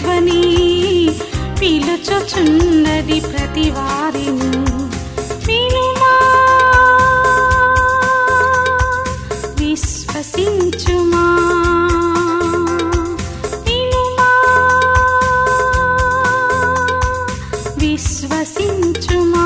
ధ్వని పిలుచుచున్నది ప్రతి వారిని. వినుమా, విశ్వసించుమా, వినుమా, విశ్వసించుమా.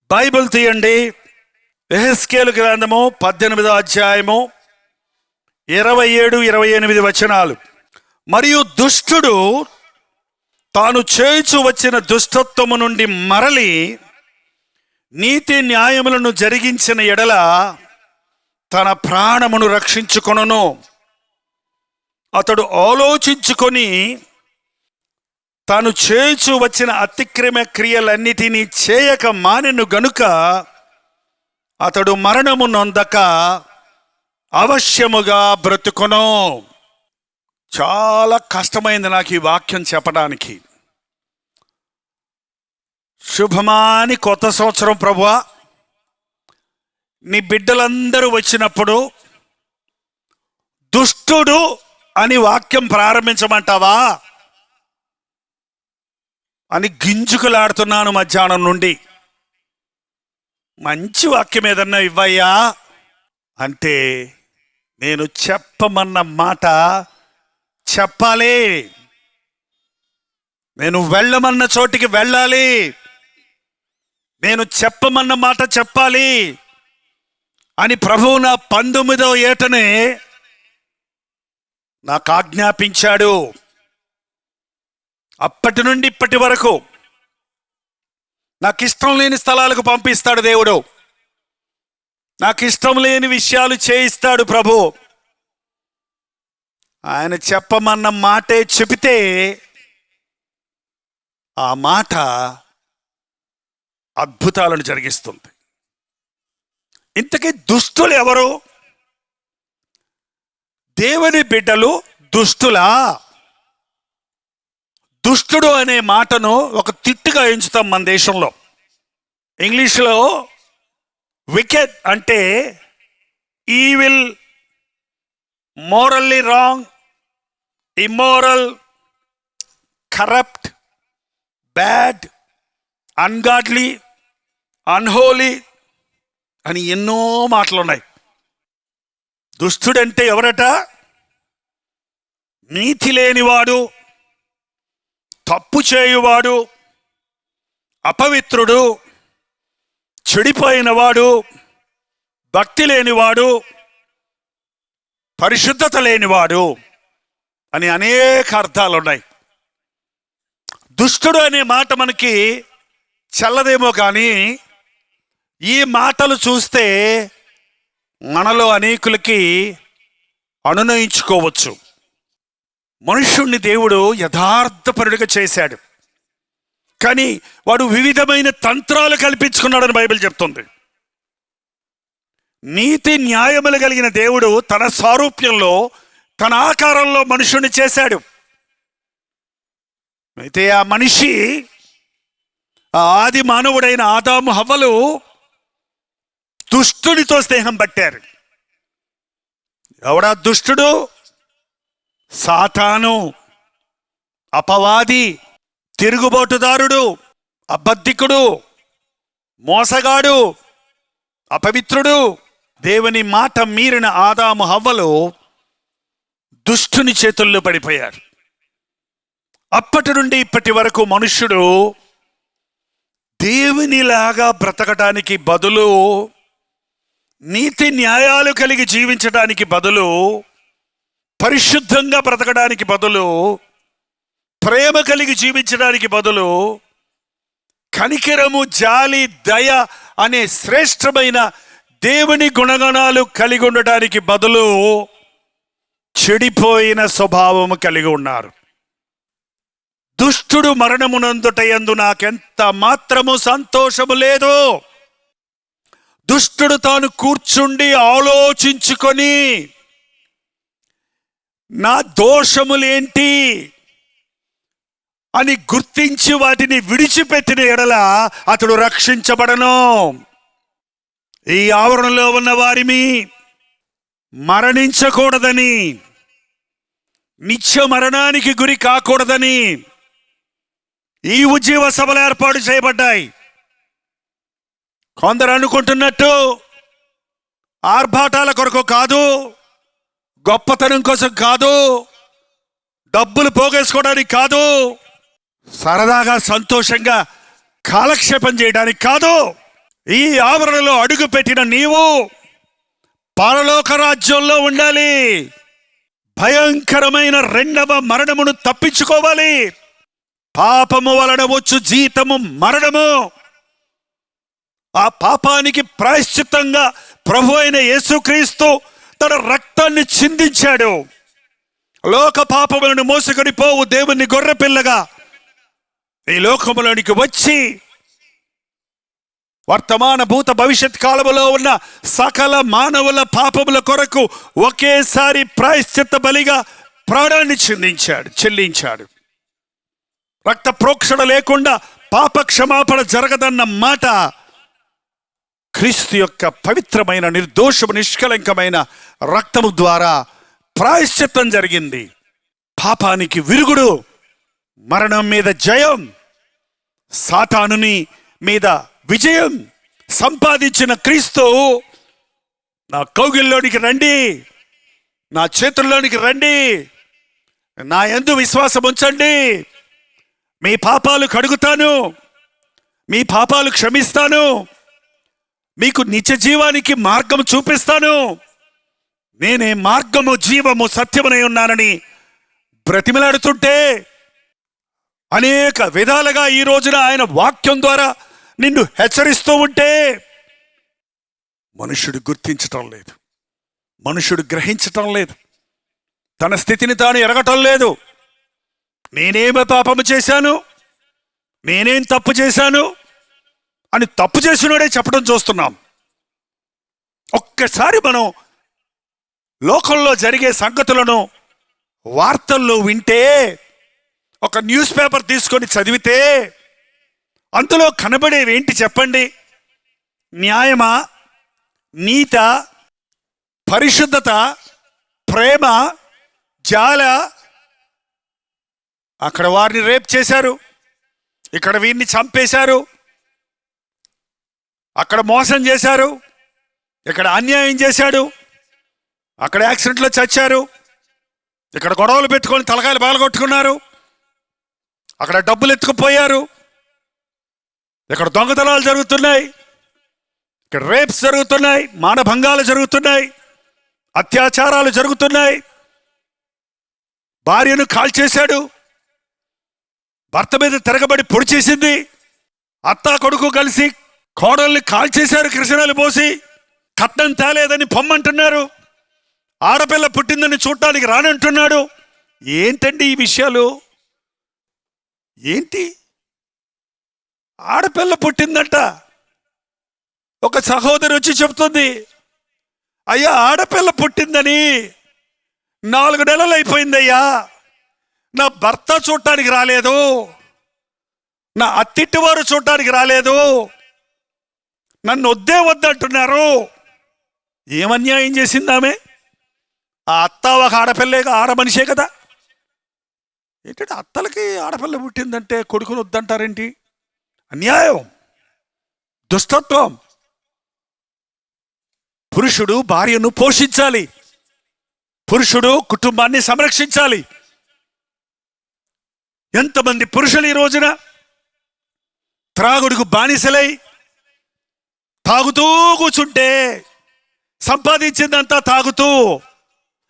బైబిల్ తీయండి. యెహెజ్కేలు గ్రంథము 18వ అధ్యాయము 27-28 వచనాలు. మరియు దుష్టుడు తాను చేయుచు వచ్చిన దుష్టత్వము నుండి మరలి నీతి న్యాయములను జరిగించిన ఎడల తన ప్రాణమును రక్షించుకొనును. అతడు ఆలోచించుకొని తాను చేయుచు వచ్చిన అతిక్రమ క్రియలన్నిటినీ చేయక మానెను గనుక అతడు మరణము నొందక అవశ్యముగా బ్రతుకును. చాలా కష్టమైంది నాకు ఈ వాక్యం చెప్పడానికి. శుభమాని కొత్త సంవత్సరం ప్రభువా, నీ బిడ్డలందరూ వచ్చినప్పుడు దుష్టుడు అని వాక్యం ప్రారంభించమంటావా అని గింజుకులాడుతున్నాను మధ్యాహ్నం నుండి. మంచి వాక్యం ఏదన్నా ఇవ్వయ్యా అంటే నేను చెప్పమన్న మాట చెప్పాలి, నేను వెళ్ళమన్న చోటికి వెళ్ళాలి, నేను చెప్పమన్న మాట చెప్పాలి అని ప్రభువు నా 19వ ఏటనే నాకు ఆజ్ఞాపించాడు. అప్పటి నుండి ఇప్పటి వరకు నాకు ఇష్టం లేని స్థలాలకు పంపిస్తాడు దేవుడు, నాకు ఇష్టం లేని విషయాలు చేయిస్తాడు ప్రభు. ఆయన చెప్పమన్న మాటే చెబితే ఆ మాట అద్భుతాలను జరిగిస్తుంది. ఇంతకీ దుష్టులు ఎవరు? దేవుని బిడ్డలు దుష్టులా? దుష్టుడు అనే మాటను ఒక తిట్టుగా ఎంచుతాం మన దేశంలో. ఇంగ్లీష్లో వికెడ్ అంటే evil, morally wrong, immoral, corrupt, bad, ungodly, unholy అని ఎన్నో మాటలు ఉన్నాయి. దుష్టుడంటే ఎవరట? నీతి లేనివాడు, తప్పు చేయువాడు, అపవిత్రుడు, చెడిపోయినవాడు, భక్తి లేనివాడు, పరిశుద్ధత లేనివాడు అని అనేక అర్థాలు ఉన్నాయి. దుష్టుడు అనే మాట మనకి చల్లదేమో కానీ ఈ మాటలు చూస్తే మనలో అనేకులకి అనునయించుకోవచ్చు. మనుష్యుణ్ణి దేవుడు యథార్థపరుడిగా చేశాడు, కానీ వాడు వివిధమైన తంత్రాలు కల్పించుకున్నాడని బైబిల్ చెప్తుంది. నీతి న్యాయములు కలిగిన దేవుడు తన సారూప్యంలో, తన ఆకారంలో మనుష్యుణ్ణి చేశాడు. అయితే ఆ మనిషి, ఆ ఆది మానవుడైన ఆదాము హవ్వలు దుష్టుడితో స్నేహం పట్టారు. ఎవడా దుష్టుడు? సాతాను, అపవాది, తిరుగుబాటుదారుడు, అబద్ధికుడు, మోసగాడు, అపవిత్రుడు. దేవుని మాట మీరిన ఆదాము హవ్వలు దుష్టుని చేతుల్లో పడిపోయారు. అప్పటి నుండి ఇప్పటి వరకు మనుష్యుడు దేవునిలాగా బ్రతకడానికి బదులు, నీతి న్యాయాలు కలిగి జీవించడానికి బదులు, పరిశుద్ధంగా బ్రతకడానికి బదులు, ప్రేమ కలిగి జీవించడానికి బదులు, కనికరము, జాలి, దయ అనే శ్రేష్టమైన దేవుని గుణగణాలు కలిగి ఉండడానికి బదులు చెడిపోయిన స్వభావము కలిగి ఉన్నారు. దుష్టుడు మరణమునందుటయందు నాకెంత మాత్రము సంతోషము లేదు. దుష్టుడు తాను కూర్చుండి ఆలోచించుకొని నా దోషములేంటి అని గుర్తించి వాటిని విడిచిపెట్టిన ఎడల అతడు రక్షించబడను. ఈ ఆవరణలో ఉన్న వారిని మరణించకూడదని, నిత్య మరణానికి గురి కాకూడదని ఈ ఉజ్జీవ సభలు ఏర్పాటు చేయబడ్డాయి. కొందరు అనుకుంటున్నట్టు ఆర్భాటాల కొరకు కాదు, గొప్పతనం కోసం కాదు, డబ్బులు పోగేసుకోవడానికి కాదు, సరదాగా సంతోషంగా కాలక్షేపం చేయడానికి కాదు. ఈ ఆవరణలో అడుగు పెట్టిన నీవు పరలోక రాజ్యంలో ఉండాలి. భయంకరమైన రెండవ మరణమును తప్పించుకోవాలి. పాపము వలన వచ్చు జీతము మరణము. ఆ పాపానికి ప్రాయశ్చిత్తంగా ప్రభు అయిన యేసుక్రీస్తు తన రక్తాన్ని చిందించాడు. లోక పాపములను మోసుకొని పోవు దేవుని గొర్రెపిల్లగా ఈ లోకములోనికి వచ్చి వర్తమాన భూత భవిష్యత్ కాలములో ఉన్న సకల మానవుల పాపముల కొరకు ఒకేసారి ప్రాయశ్చిత్త బలిగా ప్రాణాన్ని చెల్లించాడు. రక్త ప్రోక్షణ లేకుండా పాప క్షమాపణ జరగదన్న మాట క్రీస్తు యొక్క పవిత్రమైన నిర్దోషము నిష్కలంకమైన రక్తము ద్వారా ప్రాయశ్చిత్తం జరిగింది. పాపానికి విరుగుడు, మరణం మీద జయం, సాతానుని మీద విజయం సంపాదించిన క్రీస్తు నా కౌగిల్లోనికి రండి, నా చేతుల్లోనికి రండి, నా యందు విశ్వాసం ఉంచండి, మీ పాపాలు కడుగుతాను, మీ పాపాలు క్షమిస్తాను, మీకు నిత్య జీవానికి మార్గం చూపిస్తాను, నేనే మార్గము జీవము సత్యమునై ఉన్నానని బ్రతిమలాడుతుంటే, అనేక విధాలుగా ఈ రోజున ఆయన వాక్యం ద్వారా నిన్ను హెచ్చరిస్తూ ఉంటే మనుషుడు గుర్తించటం లేదు, మనుషుడు గ్రహించటం లేదు, తన స్థితిని తాను ఎరగటం లేదు. నేనేమి పాపము చేశాను, నేనేం తప్పు చేశాను అని తప్పు చేసినోడే చెప్పడం చూస్తున్నాం. ఒక్కసారి మనం లోకంలో జరిగే సంగతులను వార్తల్లో వింటే, ఒక న్యూస్ పేపర్ తీసుకొని చదివితే అందులో కనబడేవి ఏంటి చెప్పండి? న్యాయమా, నీత, పరిశుద్ధత, ప్రేమ, జాల. అక్కడ వారిని రేప్ చేశారు, ఇక్కడ వీరిని చంపేశారు, అక్కడ మోసం చేశారు, ఇక్కడ అన్యాయం చేశాడు, అక్కడ యాక్సిడెంట్లో చచ్చారు, ఇక్కడ గొడవలు పెట్టుకొని తలకాయలు బాలగొట్టుకున్నారు, అక్కడ డబ్బులు ఎత్తుకుపోయారు, ఇక్కడ దొంగతనాలు జరుగుతున్నాయి, ఇక్కడ రేప్స్ జరుగుతున్నాయి, మానభంగాలు జరుగుతున్నాయి, అత్యాచారాలు జరుగుతున్నాయి, భార్యను కాల్చేశాడు, భర్త మీద తిరగబడి పొడి చేసింది, అత్త కొడుకు కలిసి కోడల్ని కాల్చేశారు, కిరసనాలు పోసి కట్నం తేలేదని పొమ్మంటున్నారు, ఆడపిల్ల పుట్టిందని చూడటానికి రానంటున్నాడు. ఏంటండి ఈ విషయాలు? ఏంటి? ఆడపిల్ల పుట్టిందంట, ఒక సహోదరి వచ్చి చెప్తుంది, అయ్యా ఆడపిల్ల పుట్టిందని 4 నెలలు అయిపోయిందయ్యా, నా భర్త చూడటానికి రాలేదు, నా అత్తింటి వారు చూడటానికి రాలేదు, నన్ను వద్దే వద్దంటున్నారు. ఏమన్యాయం చేసింది ఆమె? ఆ అత్త ఒక ఆడపిల్లే, ఆడ మనిషే కదా. ఏంటంటే అత్తలకి ఆడపిల్ల పుట్టిందంటే కొడుకుని వద్దంటారేంటి? అన్యాయం, దుష్టత్వం. పురుషుడు భార్యను పోషించాలి, పురుషుడు కుటుంబాన్ని సంరక్షించాలి. ఎంతమంది పురుషులు ఈ రోజున త్రాగుడుకు బానిసలై తాగుతూ కూర్చుంటే, సంపాదించిందంతా తాగుతూ,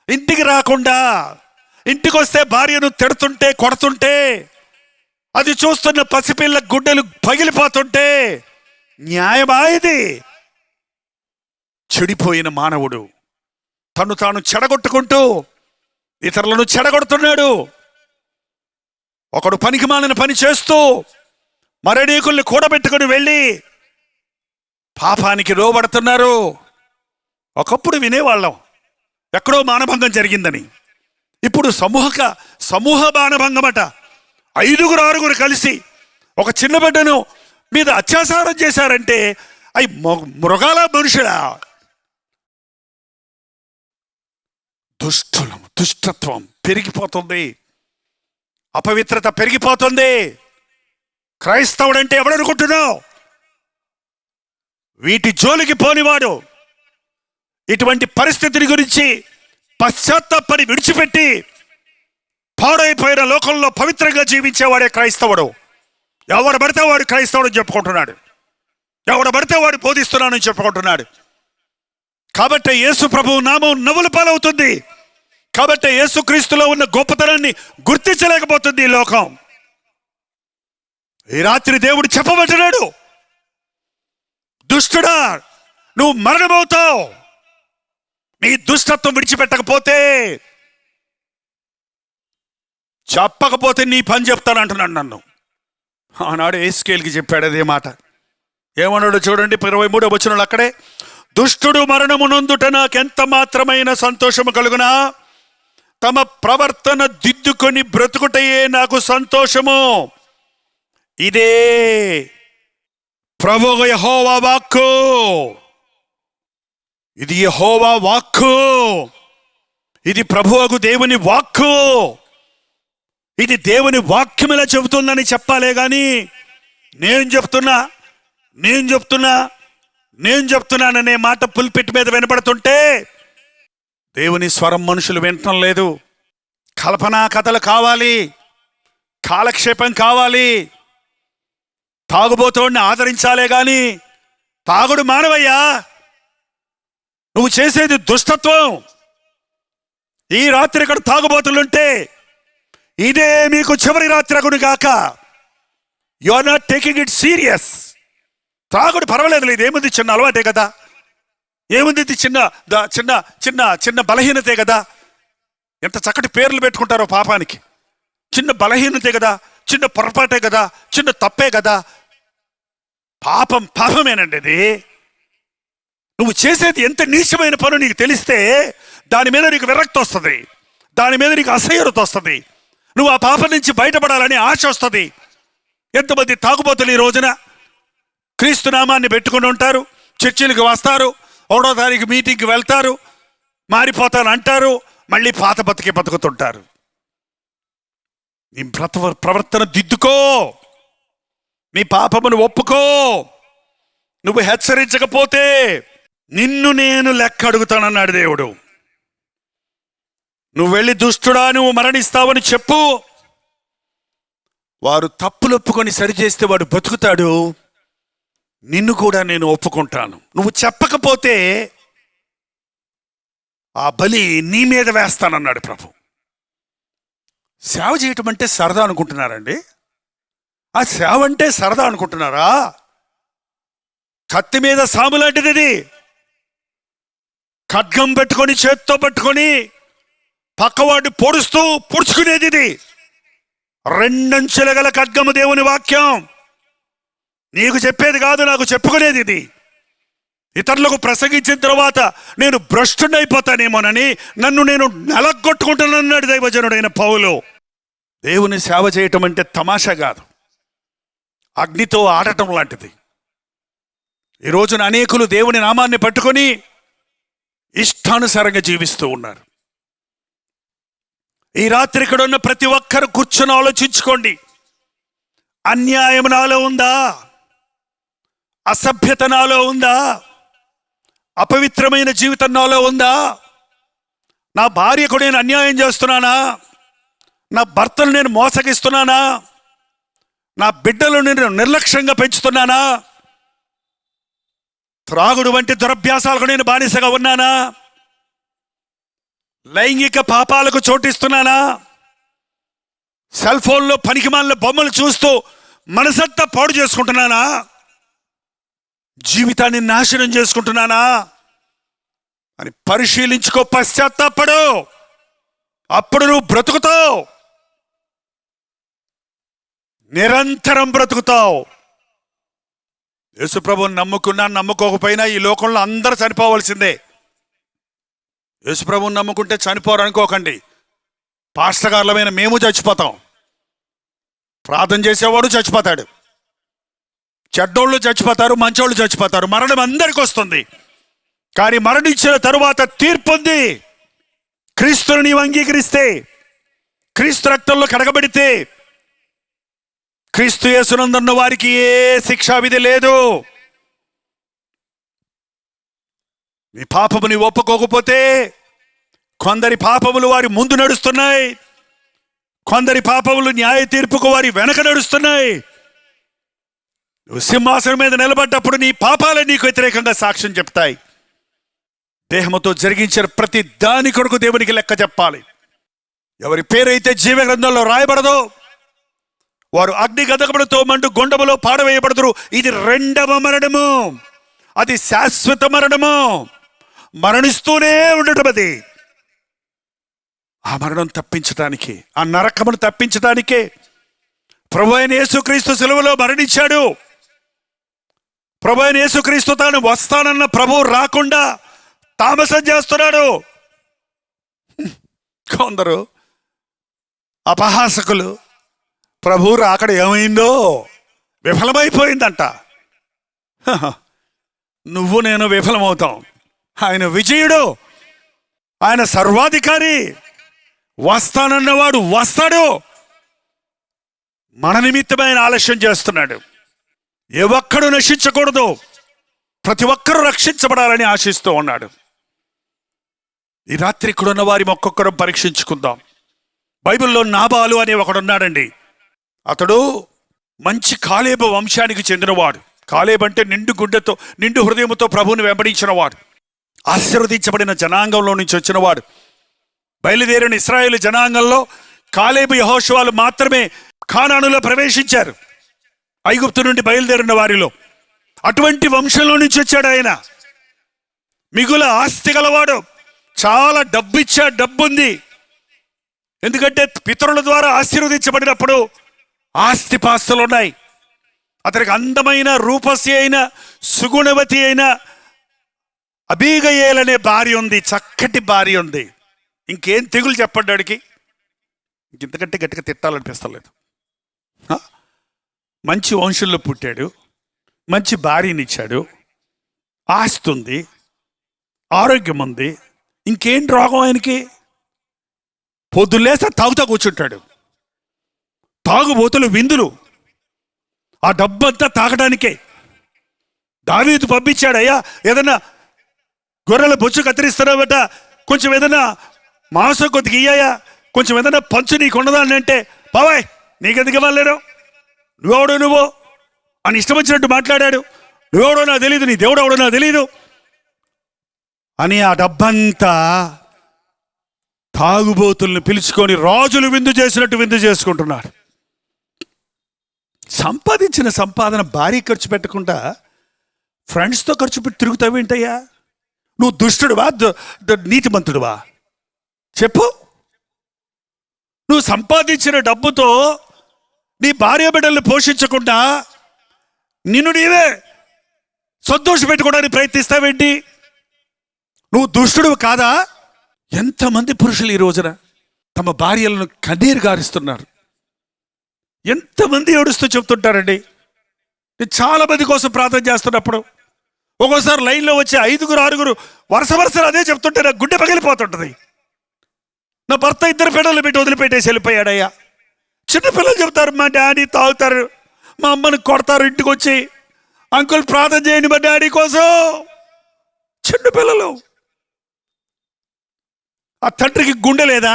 ఇంటికి రాకుండా, ఇంటికి వస్తే భార్యను తిడుతుంటే కొడుతుంటే, అది చూస్తున్న పసిపిల్ల గుడ్డలు పగిలిపోతుంటే న్యాయమా ఇది? చెడిపోయిన మానవుడు తను తాను చెడగొట్టుకుంటూ ఇతరులను చెడగొడుతున్నాడు. ఒకడు పనికి మాలిన పని చేస్తూ మరడీకుల్ని కూడబెట్టుకుని వెళ్ళి పాపానికి లోబడుతున్నారు. ఒకప్పుడు వినేవాళ్ళం ఎక్కడో మానభంగం జరిగిందని, ఇప్పుడు సమూహ మానభంగమట. 5-6 కలిసి ఒక చిన్న బిడ్డను మీద అత్యాచారం చేశారంటే అవి మృగాల మనుషులా? దుష్టత్వం పెరిగిపోతుంది, అపవిత్రత పెరిగిపోతుంది. క్రైస్తవుడంటే ఎవడనుకుంటున్నావు? వీటి జోలికి పోనివాడు, ఇటువంటి పరిస్థితిని గురించి పశ్చాత్తాపడి విడిచిపెట్టి పాడైపోయిన లోకంలో పవిత్రంగా జీవించేవాడే క్రైస్తవుడు. ఎవడు పడితే వాడు క్రైస్తవుడు చెప్పుకుంటున్నాడు, ఎవడు పడితే వాడు బోధిస్తున్నానని చెప్పుకుంటున్నాడు. కాబట్టి యేసు ప్రభువు నామం నవ్వుల పాలవుతుంది. కాబట్టి యేసుక్రీస్తులో ఉన్న గొప్పతనాన్ని గుర్తించలేకపోతుంది ఈ లోకం. ఈ రాత్రి దేవుడు చెప్పబట్టున్నాడు, దుష్టుడా నువ్వు మరణమవుతావు, నీ దుష్టత్వం విడిచిపెట్టకపోతే, చెప్పకపోతే నీ పని చెప్తానంటున్నాడు నన్ను. ఆనాడు ఏస్కేల్కి చెప్పాడు అదే మాట. ఏమన్నాడు చూడండి, 23వ వచనంలో అక్కడే, దుష్టుడు మరణము నొందుట నాకెంత మాత్రమైన సంతోషము కలుగునా, తమ ప్రవర్తన దిద్దుకొని బ్రతుకుటయే నాకు సంతోషము. ఇదే ప్రభువు యెహోవా వాక్కు, ఇది యెహోవా వాక్కు, ఇది ప్రభువుకు దేవుని వాక్కు. ఇది దేవుని వాక్యమిలా చెబుతుందని చెప్పాలే కానీ నేను చెప్తున్నాననే మాట పుల్పిట్ మీద వినపడుతుంటే దేవుని స్వరం మనుషులు వినటం లేదు. కల్పనా కథలు కావాలి, కాలక్షేపం కావాలి, తాగుబోతోడిని ఆదరించాలే గాని తాగుడు మానవయ్యా, నువ్వు చేసేది దుష్టత్వం. ఈ రాత్రి ఇక్కడ తాగుబోతులుంటే ఇదే మీకు చివరి రాత్రి అగును గాక. You are not taking it serious. తాగుడు పర్వాలేదు, లేదు, ఏముంది, చిన్న అలవాటే కదా, ఏముంది, ఇది చిన్న చిన్న చిన్న చిన్న బలహీనతే కదా. ఎంత చక్కటి పేర్లు పెట్టుకుంటారో పాపానికి. చిన్న బలహీనతే కదా, చిన్న పొరపాటే కదా, చిన్న తప్పే కదా. పాపమేనండి అది. నువ్వు చేసేది ఎంత నీచమైన పని నీకు తెలిస్తే దాని మీద నీకు విరక్తి వస్తుంది, దాని మీద నీకు అసహ్యత వస్తుంది. నువ్వు ఆ పాపం నుంచి బయటపడాలని ఆశ వస్తుంది. ఎంతమంది తాగుబోతులు ఈ రోజున క్రీస్తు నామాన్ని పెట్టుకుని ఉంటారు, చర్చిలకు వస్తారు, 1వ తారీఖు మీటింగ్కి వెళ్తారు, మారిపోతాను అంటారు, మళ్ళీ పాత బతుకుతుంటారు. నీ ప్రవర్తన దిద్దుకో, నీ పాపమును ఒప్పుకో. నువ్వు హెచ్చరించకపోతే నిన్ను నేను లెక్క అడుగుతానన్నాడు దేవుడు. నువ్వు వెళ్ళి దుష్టుడా నువ్వు మరణిస్తావని చెప్పు, వారు తప్పులు ఒప్పుకొని సరిచేస్తే వాడు బతుకుతాడు, నిన్ను కూడా నేను ఒప్పుకుంటాను. నువ్వు చెప్పకపోతే ఆ బలి నీ మీద వేస్తానన్నాడు ప్రభు. సేవ చేయటం అంటే సరదా అనుకుంటున్నారండి? ఆ సేవ అంటే సరదా అనుకుంటున్నారా? కత్తి మీద సాము లాంటిది ఇది. ఖడ్గం పెట్టుకొని చేత్తో పట్టుకొని పక్కవాడిని పొడుచుకునేది ఇది. 2 అంచెల గల ఖడ్గము దేవుని వాక్యం. నీకు చెప్పేది కాదు, నాకు చెప్పుకునేది ఇది. ఇతరులకు ప్రసంగించిన తర్వాత నేను భ్రష్టుడైపోతానేమోనని నన్ను నేను నలగొట్టుకుంటానన్నాడు దైవజనుడైన పౌలు. దేవుని సేవ చేయటం అంటే తమాషా కాదు, అగ్నితో ఆడటం లాంటిది. ఈ రోజున అనేకులు దేవుని నామాన్ని పట్టుకొని ఇష్టానుసారంగా జీవిస్తూ ఉన్నారు. ఈ రాత్రి ఇక్కడ ఉన్న ప్రతి ఒక్కరు కూర్చొని ఆలోచించుకోండి. అన్యాయం నాలో ఉందా? అసభ్యత నాలో ఉందా? అపవిత్రమైన జీవితం నాలో ఉందా? నా భార్యకు నేను అన్యాయం చేస్తున్నానా? నా భర్తను నేను మోసగిస్తున్నానా? నా బిడ్డలు నేను నిర్లక్ష్యంగా పెంచుతున్నానా? త్రాగుడు వంటి దురభ్యాసాలకు నేను బానిసగా ఉన్నానా? లైంగిక పాపాలకు చోటిస్తున్నానా? సెల్ ఫోన్లో పనికిమాలిన బొమ్మలు చూస్తూ మనసంతా పాడు చేసుకుంటున్నానా? జీవితాన్ని నాశనం చేసుకుంటున్నానా అని పరిశీలించుకో. పశ్చాత్తాపడు, అప్పుడు నువ్వు బ్రతుకుతావు, నిరంతరం బ్రతుకుతావు. యేసుప్రభుని నమ్ముకున్నా నమ్ముకోకపోయినా ఈ లోకంలో అందరూ చనిపోవలసిందే. యేసుప్రభుని నమ్ముకుంటే చనిపోరు అనుకోకండి. పాస్టర్ గారులమైన మేము చచ్చిపోతాం, ప్రార్థన చేసేవాడు చచ్చిపోతాడు, చెడ్డోళ్ళు చచ్చిపోతారు, మంచోళ్ళు చచ్చిపోతారు. మరణం అందరికి వస్తుంది. కానీ మరణించిన తరువాత తీర్పు ఉంది. క్రీస్తుని నీవు అంగీకరిస్తే, క్రీస్తు రక్తంలో కడగబడితే, క్రీస్తు యేసునందున్న వారికి ఏ శిక్షా విధి లేదు. నీ పాపము నీ ఒప్పుకోకపోతే కొందరి పాపములు వారి ముందు నడుస్తున్నాయి, కొందరి పాపములు న్యాయ తీర్పుకు వారి వెనక నడుస్తున్నాయి. నువ్వు సింహాసనం మీద నిలబడ్డప్పుడు నీ పాపాలే నీకు వ్యతిరేకంగా సాక్ష్యం చెప్తాయి. దేహముతో జరిగించిన ప్రతి దాని కొరకు దేవునికి లెక్క చెప్పాలి. ఎవరి పేరైతే జీవ గ్రంథంలో రాయబడదో వారు అగ్ని గదగబడుతో మండు గుండములో పాడవేయబడదురు. ఇది 2వ మరణము, అది శాశ్వత మరణము. మరణిస్తూనే ఉండటం అది. ఆ మరణం తప్పించటానికి, ఆ నరకమును తప్పించటానికే ప్రభు అయిన యేసుక్రీస్తు సిలువలో మరణించాడు. ప్రభు అయిన యేసుక్రీస్తు తాను వస్తానన్న ప్రభువు రాకుండా తామసం చేస్తున్నాడు. కొందరు అపహాసకులు ప్రభు రాకడ ఏమైందో విఫలమైపోయిందంట. నువ్వు నేను విఫలమవుతాం. ఆయన విజయుడు, ఆయన సర్వాధికారి, వస్తానన్నవాడు వస్తాడు. మన నిమిత్తమైన ఆలస్యం చేస్తున్నాడు. ఏ ఒక్కడు నశించకూడదు, ప్రతి ఒక్కరూ రక్షించబడాలని ఆశిస్తూ ఉన్నాడు. ఈ రాత్రి ఇక్కడున్న వారి ఒక్కొక్కరు పరీక్షించుకుందాం. బైబిల్లో నాబాలు అనే ఒకడున్నాడండి. అతడు మంచి కాలేబు వంశానికి చెందినవాడు. కాలేబు అంటే నిండు గుండెతో నిండు హృదయంతో ప్రభువుని వెంబడించిన వాడు, ఆశీర్వదించబడిన జనాంగంలో నుంచి వచ్చినవాడు. బయలుదేరిన ఇశ్రాయేలు జనాంగంలో కాలేబు యెహోషువలు మాత్రమే కానానులో ప్రవేశించారు, ఐగుప్తు నుండి బయలుదేరిన వారిలో. అటువంటి వంశంలో నుంచి వచ్చాడు ఆయన. మిగుల ఆస్తి గలవాడు, చాలా డబ్బుంది. ఎందుకంటే పితరుల ద్వారా ఆశీర్వదించబడినప్పుడు ఆస్తిపాస్తులు ఉన్నాయి. అతనికి అందమైన రూపసి అయిన సుగుణవతి అయిన అబీగయేల్ అనే భార్య ఉంది, చక్కటి భార్య ఉంది. ఇంకేం తెగులు చెప్పండి వాడికి, ఇంతకంటే గట్టిగా తిట్టాలనిపిస్తలేదు. మంచి వంశంలో పుట్టాడు, మంచి భార్యనిచ్చాడు, ఆస్తి ఉంది, ఆరోగ్యం ఉంది, ఇంకేం రోగం ఆయనకి? పొద్దులేస్తే తాగుతా కూర్చుంటాడు. తాగుబోతులు విందులు, ఆ డబ్బంతా తాగడానికే. దావీదు పంపించాడు, అయ్యా ఏదన్నా గొర్రెల బొచ్చు కత్తిరిస్తున్నావట, కొంచెం ఏదైనా మాంసం కొద్దిగా ఇయ్యాయా, కొంచెం ఏదైనా పంచు నీకు ఉండదాన్ని అంటే, బాబాయ్ నీకెందుకు ఇవ్వలేరు, నువ్వు అని ఇష్టం వచ్చినట్టు మాట్లాడాడు. నువ్వెవడో నాకు తెలియదు, నీ దేవుడు ఎవడో నాకు తెలియదు అని ఆ డబ్బంతా తాగుబోతుల్ని పిలుచుకొని రాజులు విందు చేసినట్టు విందు చేసుకుంటున్నాడు. సంపాదించిన సంపాదన భారీ ఖర్చు పెట్టకుండా ఫ్రెండ్స్తో ఖర్చు పెట్టి తిరుగుతావేంటయ్యా? నువ్వు దుష్టుడువా నీతిమంతుడువా చెప్పు? నువ్వు సంపాదించిన డబ్బుతో నీ భార్య బిడ్డల్ని పోషించకుండా నిన్ను నీవే సంతోష పెట్టుకోవడానికి ప్రయత్నిస్తావేంటి? నువ్వు దుష్టుడు కాదా? ఎంతమంది పురుషులు ఈ రోజున తమ భార్యలను కన్నీరు గారుస్తున్నారు. ఎంతమంది ఏడుస్తూ చెప్తుంటారండి. నేను చాలా మంది కోసం ప్రార్థన చేస్తున్నప్పుడు ఒక్కోసారి లైన్లో వచ్చే 5-6 వరుసలు అదే చెప్తుంటే నాకు గుండె పగిలిపోతుంటుంది. నా భర్త 2 పిల్లలు పెట్టి వదిలిపెట్టేసి వెళ్ళిపోయాడయ్యా. చిన్నపిల్లలు చెప్తారు, మా డాడీ తాగుతారు, మా అమ్మని కొడతారు, ఇంటికి వచ్చి అంకుల్ ప్రార్థన చేయండి మా డాడీ కోసం. చిన్నపిల్లలు. ఆ తండ్రికి గుండె లేదా?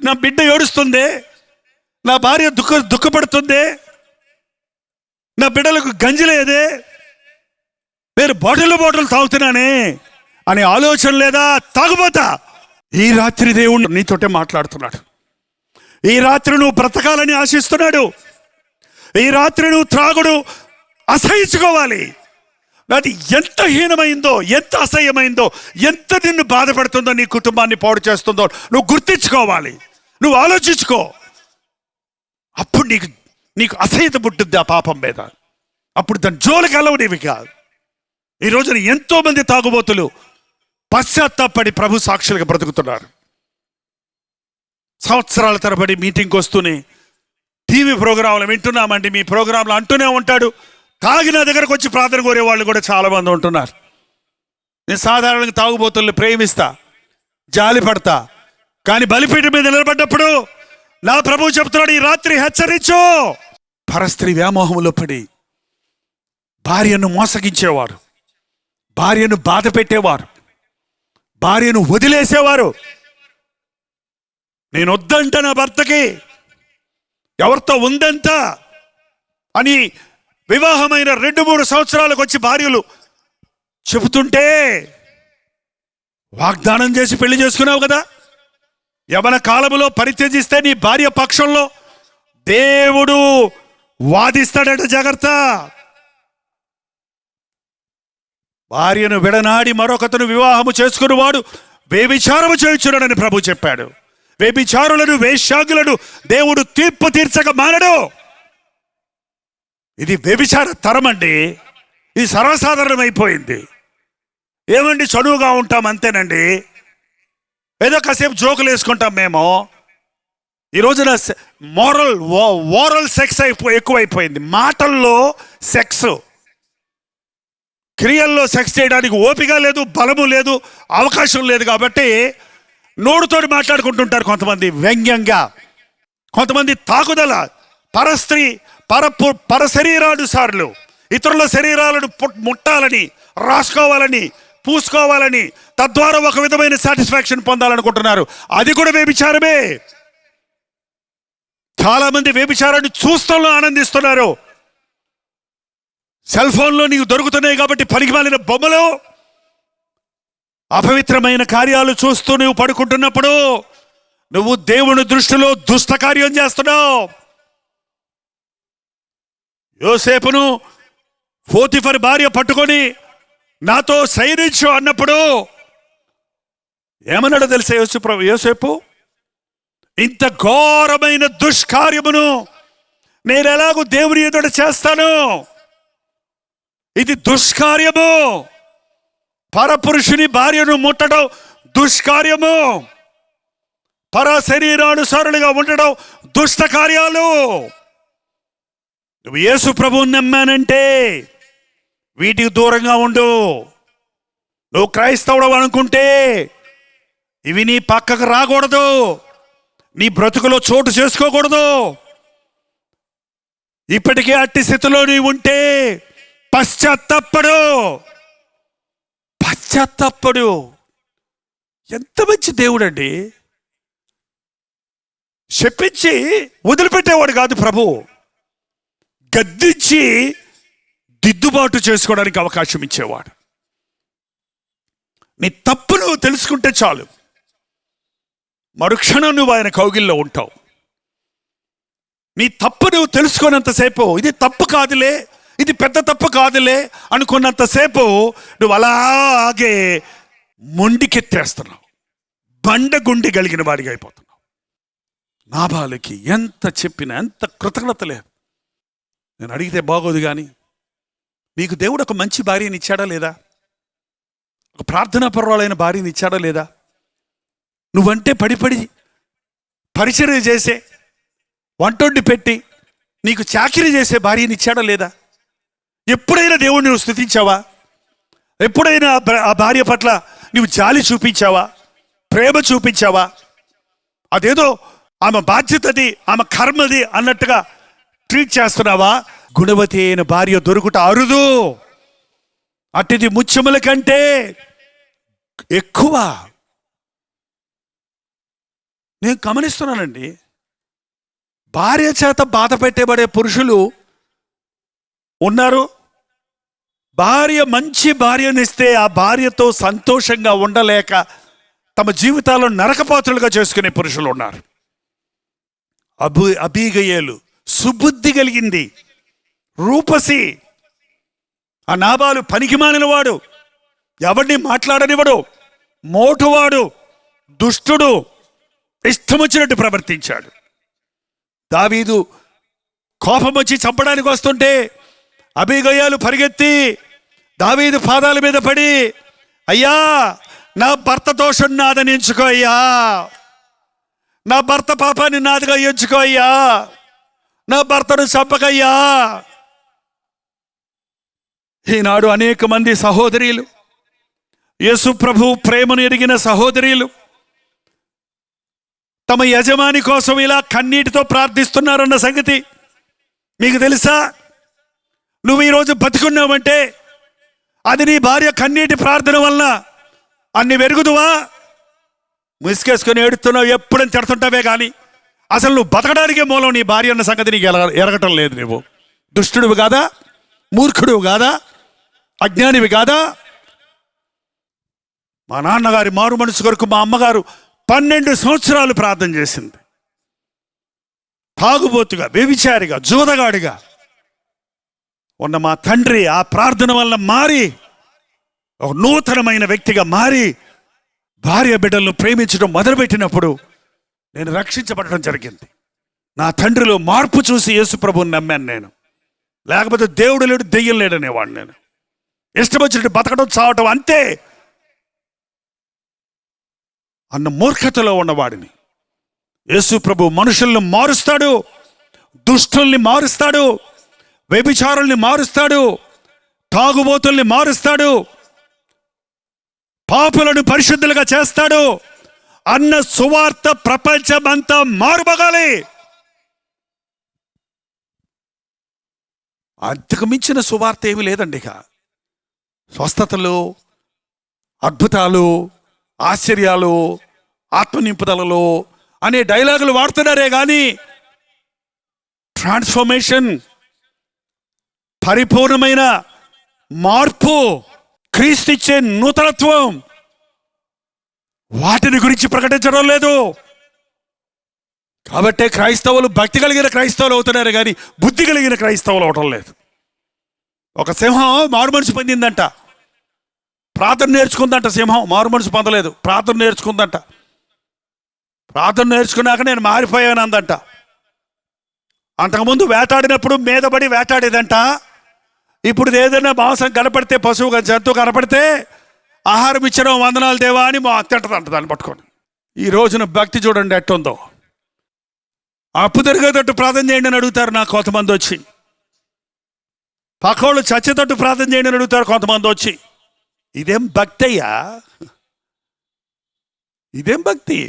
నా బిడ్డ ఏడుస్తుంది, నా భార్య దుఃఖపడుతుంది, నా బిడ్డలకు గంజి లేదే, నేను బాటిల్ తాగుతున్నానే అనే ఆలోచన లేదా? తాగుబోతా. ఈ రాత్రి దేవుడు నీతోటే మాట్లాడుతున్నాడు. ఈ రాత్రి నువ్వు బ్రతకాలని ఆశిస్తున్నాడు. ఈ రాత్రి నువ్వు త్రాగుడు అసహించుకోవాలి. అది ఎంత హీనమైందో, ఎంత అసహ్యమైందో, ఎంత నిన్ను బాధపడుతుందో, నీ కుటుంబాన్ని పాడు చేస్తుందో నువ్వు గుర్తించుకోవాలి. నువ్వు ఆలోచించుకో. అప్పుడు నీకు అసహ్యత పుట్టుద్ది ఆ పాపం మీద. అప్పుడు దాని జోలికి అలవనివి కాదు. ఈ రోజున ఎంతో మంది తాగుబోతులు పశ్చాత్తాపడి ప్రభు సాక్షులుగా బ్రతుకుతున్నారు. సంవత్సరాల తరబడి మీటింగ్కి వస్తూనే టీవీ ప్రోగ్రాంలు వింటున్నామండి, మీ ప్రోగ్రాంలు అంటూనే ఉంటాడు. తాగి నా దగ్గరకు వచ్చి ప్రార్థన కోరే వాళ్ళు కూడా చాలామంది ఉంటున్నారు. నేను సాధారణంగా తాగుబోతుల్ని ప్రేమిస్తా, జాలి పడతా, కానీ బలిపీఠం మీద నిలబడ్డప్పుడు నా ప్రభువు చెప్తున్నాడు, ఈ రాత్రి హెచ్చరించు. పరస్త్రీ వ్యామోహంలో పడి భార్యను మోసగించేవారు, భార్యను బాధ పెట్టేవారు, భార్యను వదిలేసేవారు. నేను వద్దంట నా భర్తకి, ఎవరితో ఉందంట అని వివాహమైన 2-3 సంవత్సరాలకు వచ్చి భార్యలు చెబుతుంటే, వాగ్దానం చేసి పెళ్లి చేసుకున్నావు కదా, యవన కాలంలో పరిత్యజిస్తే నీ భార్య పక్షంలో దేవుడు వాదిస్తాడట, జాగ్రత్త. భార్యను విడనాడి మరొకతను వివాహము చేసుకుని వాడు వ్యభిచారము చేయుచున్నాడని ప్రభు చెప్పాడు. వ్యభిచారులను వేశ్యాగులను దేవుడు తీర్పు తీర్చక మానడు. ఇది వ్యభిచార తరం అండి. ఇది సర్వసాధారణమైపోయింది. ఏమండి చనువుగా ఉంటాం అంతేనండి, ఏదో కాసేపు జోకులు వేసుకుంటాం మేము. ఈ రోజున ఓరల్ సెక్స్ ఎక్కువైపోయింది. మాటల్లో సెక్స్, క్రియల్లో సెక్స్ చేయడానికి ఓపిక లేదు, బలము లేదు, అవకాశం లేదు. కాబట్టి నోడుతో మాట్లాడుకుంటుంటారు కొంతమంది వ్యంగ్యంగా, కొంతమంది తాకుదల, పరస్త్రీ పర శరీరానుసారులు ఇతరుల శరీరాలను ముట్టాలని, రాసుకోవాలని, పూసుకోవాలని, తద్వారా ఒక విధమైన సాటిస్ఫాక్షన్ పొందాలనుకుంటున్నారు. అది కూడా వ్యభిచారమే. చాలా మంది వ్యభిచారాన్ని చూస్తూ ఆనందిస్తున్నారు. సెల్ ఫోన్లో నీకు దొరుకుతున్నాయి కాబట్టి పనికిమాలిన బొమ్మలు, అపవిత్రమైన కార్యాలు చూస్తూ నువ్వు పడుకుంటున్నప్పుడు నువ్వు దేవుని దృష్టిలో దుష్ట కార్యం చేస్తున్నావు. యోసేపును పోతిఫర్ భార్య పట్టుకొని నాతో శయనించు అన్నప్పుడు ఏమన్నాడో తెలుసా యోసేపు? ఇంత ఘోరమైన దుష్కార్యమును నేను ఎలాగూ దేవుని ఎదుట చేస్తాను? ఇది దుష్కార్యము. పరపురుషుని భార్యను ముట్టడం దుష్కార్యము. పర శరీరానుసారులుగా ఉండడం దుష్ట కార్యాలు. నువ్వు యేసు ప్రభువుని నమ్మానంటే వీటికి దూరంగా ఉండు. నువ్వు క్రైస్తవుడు అనుకుంటే ఇవి నీ పక్కకు రాకూడదు, నీ బ్రతుకులో చోటు చేసుకోకూడదు. ఇప్పటికే అట్టి స్థితిలో నీవు ఉంటే పశ్చాత్తపడు. ఎంత మంచి దేవుడు అండి. శపించి వదిలిపెట్టేవాడు కాదు ప్రభు, గద్దించి దిద్దుబాటు చేసుకోవడానికి అవకాశం ఇచ్చేవాడు. నీ తప్పును తెలుసుకుంటే చాలు, మరుక్షణం నువ్వు ఆయన కౌగిల్లో ఉంటావు. నీ తప్పు నువ్వు తెలుసుకున్నంతసేపు ఇది తప్పు కాదులే, ఇది పెద్ద తప్పు కాదులే అనుకున్నంతసేపు నువ్వు అలాగే మొండికెత్తేస్తున్నావు, బండగుండి కలిగిన వాడిగా అయిపోతున్నావు. నాబాలుకి ఎంత చెప్పినా ఎంత కృతజ్ఞత లేదు. నేను అడిగితే బాగోదు కానీ నీకు దేవుడు ఒక మంచి భార్యని ఇచ్చాడా లేదా? ఒక ప్రార్థనాపరురాలైన భార్యని ఇచ్చాడా లేదా? నువ్వంటే పడి పరిచర్య చేసే, వంటొండి పెట్టి నీకు చాకిరీ చేసే భార్యని ఇచ్చాడా లేదా? ఎప్పుడైనా దేవుడిని నువ్వు స్తుతించావా? ఎప్పుడైనా ఆ భార్య పట్ల నువ్వు జాలి చూపించావా? ప్రేమ చూపించావా? అదేదో ఆమె బాధ్యతది, ఆమె కర్మది అన్నట్టుగా ట్రీట్ చేస్తున్నావా? గుణవతి అయిన భార్య దొరుకుట అరుదు. అట్టిది ముత్యముల కంటే ఎక్కువ. నేను గమనిస్తున్నానండి, భార్య చేత బాధ పెట్టబడే పురుషులు ఉన్నారు. భార్య మంచి భార్యనిస్తే ఆ భార్యతో సంతోషంగా ఉండలేక తమ జీవితాల్లో నరకపాత్రులుగా చేసుకునే పురుషులు ఉన్నారు. అబీగయేలు సుబుద్ధి కలిగింది, రూపసి. ఆ నాబాలు పనికిమాలిన వాడు, ఎవరిని మాట్లాడనివాడు, మోటువాడు, దుష్టుడు, ఇష్టం వచ్చినట్టు ప్రవర్తించాడు. దావీదు కోపం వచ్చి చంపడానికి వస్తుంటే అబీగయాలు పరిగెత్తి దావీదు పాదాల మీద పడి, అయ్యా నా భర్త దోషం నాదని ఎంచుకో అయ్యా, నా భర్త పాపాన్ని నాదిగా ఎంచుకో అయ్యా, నా భర్తను చంపకయ్యా. ఈనాడు అనేక మంది సహోదరీలు, యేసు ప్రభు ప్రేమను ఎరిగిన సహోదరీలు తమ యజమాని కోసం ఇలా కన్నీటితో ప్రార్థిస్తున్నారన్న సంగతి మీకు తెలుసా? నువ్వు ఈరోజు బతికున్నావంటే అది నీ భార్య కన్నీటి ప్రార్థన వలన. అన్ని వెరుగుదువా? ముసుకేసుకొని ఏడుతున్నావు, ఎప్పుడని తిడుతుంటావే కానీ అసలు నువ్వు బతకడానికే మూలం నీ భార్య అన్న సంగతి నీకు ఎరగటం లేదు. నువ్వు దుష్టుడివి కాదా? మూర్ఖుడివి కాదా? అజ్ఞానివి కాదా? మా నాన్నగారి మారు మనసు కొరకు మా అమ్మగారు 12 సంవత్సరాలు ప్రార్థన చేసింది. తాగుబోతుగా, వ్యభిచారిగా, జూదగాడిగా ఉన్న మా తండ్రి ఆ ప్రార్థన వల్ల మారి ఒక నూతనమైన వ్యక్తిగా మారి భార్య బిడ్డలను ప్రేమించడం మొదలుపెట్టినప్పుడు నేను రక్షించబడటం జరిగింది. నా తండ్రిలో మార్పు చూసి యేసు ప్రభువుని నమ్మాను నేను. లేకపోతే దేవుడు లేడు, దెయ్యం లేడనేవాడు. నేను ఇష్టం వచ్చినట్టు బతకడం, చావటం అంతే అన్న మూర్ఖతలో ఉన్నవాడిని. యేసు ప్రభు మనుషుల్ని మారుస్తాడు, దుష్టుల్ని మారుస్తాడు, వ్యభిచారుల్ని మారుస్తాడు, తాగుబోతుల్ని మారుస్తాడు, పాపులను పరిశుద్ధులుగా చేస్తాడు అన్న సువార్త ప్రపంచమంతా మారుమోగాలి. అంతకు మించిన సువార్త ఏమీ లేదండి. ఇక స్వస్థతలు, అద్భుతాలు, ఆశ్చర్యాలు, ఆత్మనింపుదలలో అనే డైలాగులు వాడుతున్నారే కానీ ట్రాన్స్ఫర్మేషన్, పరిపూర్ణమైన మార్పు, క్రీస్తుచ్చే నూతనత్వం, వాటిని గురించి ప్రకటించడం లేదు. కాబట్టే క్రైస్తవులు భక్తి కలిగిన క్రైస్తవులు అవుతున్నారు కానీ బుద్ధి కలిగిన క్రైస్తవులు అవటం లేదు. ఒక సింహం మారు మనసు పొందిందంట, ప్రార్థన నేర్చుకుందంట. సింహం మారు మనసు పొందలేదు, ప్రార్థన నేర్చుకుందంట. ప్రార్థన నేర్చుకున్నాక నేను మారిపోయాను అందంట. అంతకుముందు వేటాడినప్పుడు మీదపడి వేటాడేదంట. ఇప్పుడు ఏదైనా మాంసం కనపడితే, పశువు జంతువు కనపడితే ఆహారం ఇచ్చడం వందనాలు దేవా అని మా తింటదంట దాన్ని పట్టుకొని. ఈ రోజున భక్తి చూడండి ఎట్టుందో. అప్పు తిరిగేటట్టు ప్రార్థన చేయండి అని అడుగుతారు నాకు కొంతమంది వచ్చి. పక్కోళ్ళు చచ్చేటట్టు ప్రార్థన చేయండి అని అడుగుతారు కొంతమంది వచ్చి. ఇదేం భక్తి అయ్యా? ఇదేం భక్తి?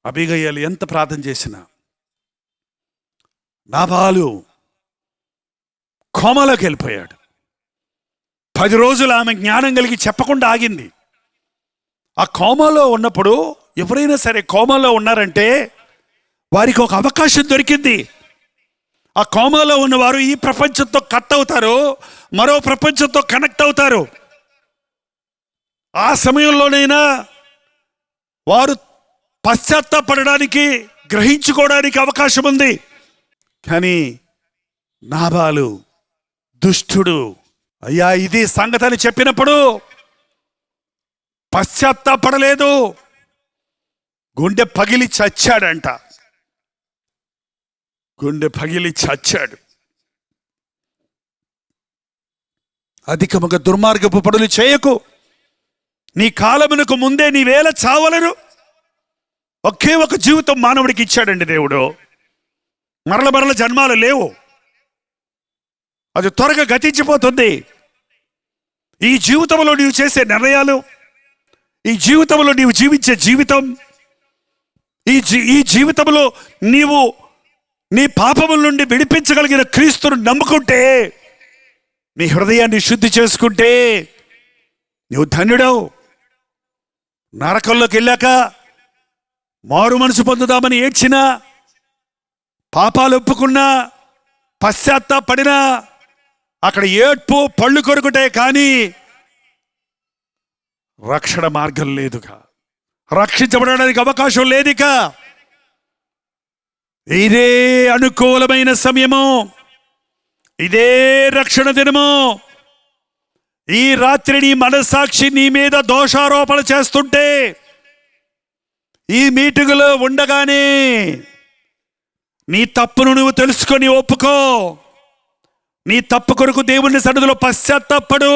అబీగయలు ఎంత ప్రార్థన చేసినా నాబాలు కోమలోకి వెళ్ళిపోయాడు. 10 రోజులు ఆమె జ్ఞానం కలిగి చెప్పకుండా ఆగింది. ఆ కోమలో ఉన్నప్పుడు ఎవరైనా సరే కోమలో ఉన్నారంటే వారికి ఒక అవకాశం దొరికింది. ఆ కోమలో ఉన్నవారు ఈ ప్రపంచంతో కట్ అవుతారు, మరో ప్రపంచంతో కనెక్ట్ అవుతారు. ఆ సమయంలోనైనా వారు పశ్చాత్తాపడడానికి, గ్రహించుకోవడానికి అవకాశం ఉంది. కానీ నాబాలు దుష్టుడు. అయ్యా ఇది సంగతి అని చెప్పినప్పుడు పశ్చాత్తాపడలేదు, గుండె పగిలి చచ్చాడంట. గుండె పగిలి చచ్చాడు. అధికముగా దుర్మార్గపు పనులు చేయకు, నీ కాలమునకు ముందే నీవేళ చావలను. ఒకే ఒక జీవితం మానవుడికి ఇచ్చాడండి దేవుడు. మరల జన్మాలు లేవు, అది త్వరగా గతించిపోతుంది. ఈ జీవితంలో నీవు చేసే నిర్ణయాలు, ఈ జీవితంలో నీవు జీవించే జీవితం, ఈ జీవితంలో నీవు నీ పాపముల నుండి విడిపించగలిగిన క్రీస్తును నమ్ముకుంటే, నీ హృదయాన్ని శుద్ధి చేసుకుంటే నీవు ధన్యుడవు. నరకంలోకి వెళ్ళాక మారు మనసు పొందుదామని ఏడ్చినా, పాపాలు ఒప్పుకున్నా, పశ్చాత్తాపడినా అక్కడ ఏడ్పు పళ్ళు కొరుకుటే కానీ రక్షణ మార్గం లేదుగా, రక్షించబడడానికి అవకాశం లేదిక. ఇదే అనుకూలమైన సమయము, ఇదే రక్షణ దినము. ఈ రాత్రి నీ మనస్సాక్షి నీ మీద దోషారోపణ చేస్తుంటే, ఈ మీటింగులో ఉండగానే నీ తప్పును నువ్వు తెలుసుకొని ఒప్పుకో. నీ తప్పు కొరకు దేవుని సన్నిధిలో పశ్చాత్తాపడు.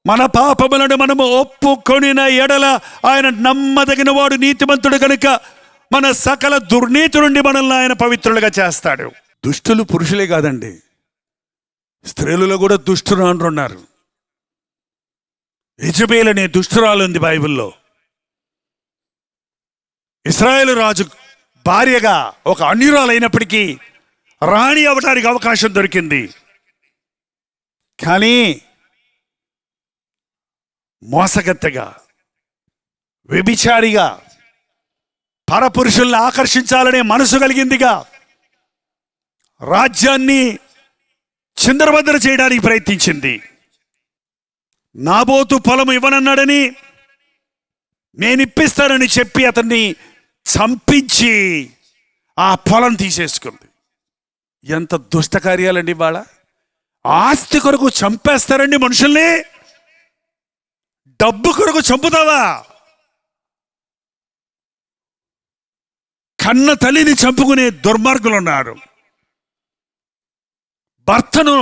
మన పాపములను మనము ఒప్పుకొనిన ఎడల ఆయన నమ్మదగిన వాడు, నీతిమంతుడు కనుక మన సకల దుర్నీతి నుండి మనల్ని ఆయన పవిత్రులుగా చేస్తాడు. దుష్టులు పురుషులే కాదండి, స్త్రీలలో కూడా దుష్టులు అంటున్నారు. యెజబెల్ అనే దుష్టురాలు ఉంది బైబిల్లో. ఇశ్రాయేలు రాజు భార్యగా ఒక అన్యురాలైనప్పటికీ రాణి అవడానికి అవకాశం దొరికింది. కానీ మోసగత్తెగా, వ్యభిచారిగా, పరపురుషుల్ని ఆకర్షించాలనే మనసు కలిగిందిగా, రాజ్యాన్ని చిందరబద్దర చేయడానికి ప్రయత్నించింది. నాబోతు పొలం ఇవ్వనన్నాడని, నేనిప్పిస్తానని చెప్పి అతన్ని చంపించి ఆ పొలం తీసేసుకుంది. ఎంత దుష్ట కార్యాలండి వాళ్ళ. ఆస్తి కొరకు చంపేస్తారండి మనుషుల్ని. డబ్బు కొరకు చంపుతావా? కన్న తల్లిని చంపుకునే దుర్మార్గులు ఉన్నారు. భర్తను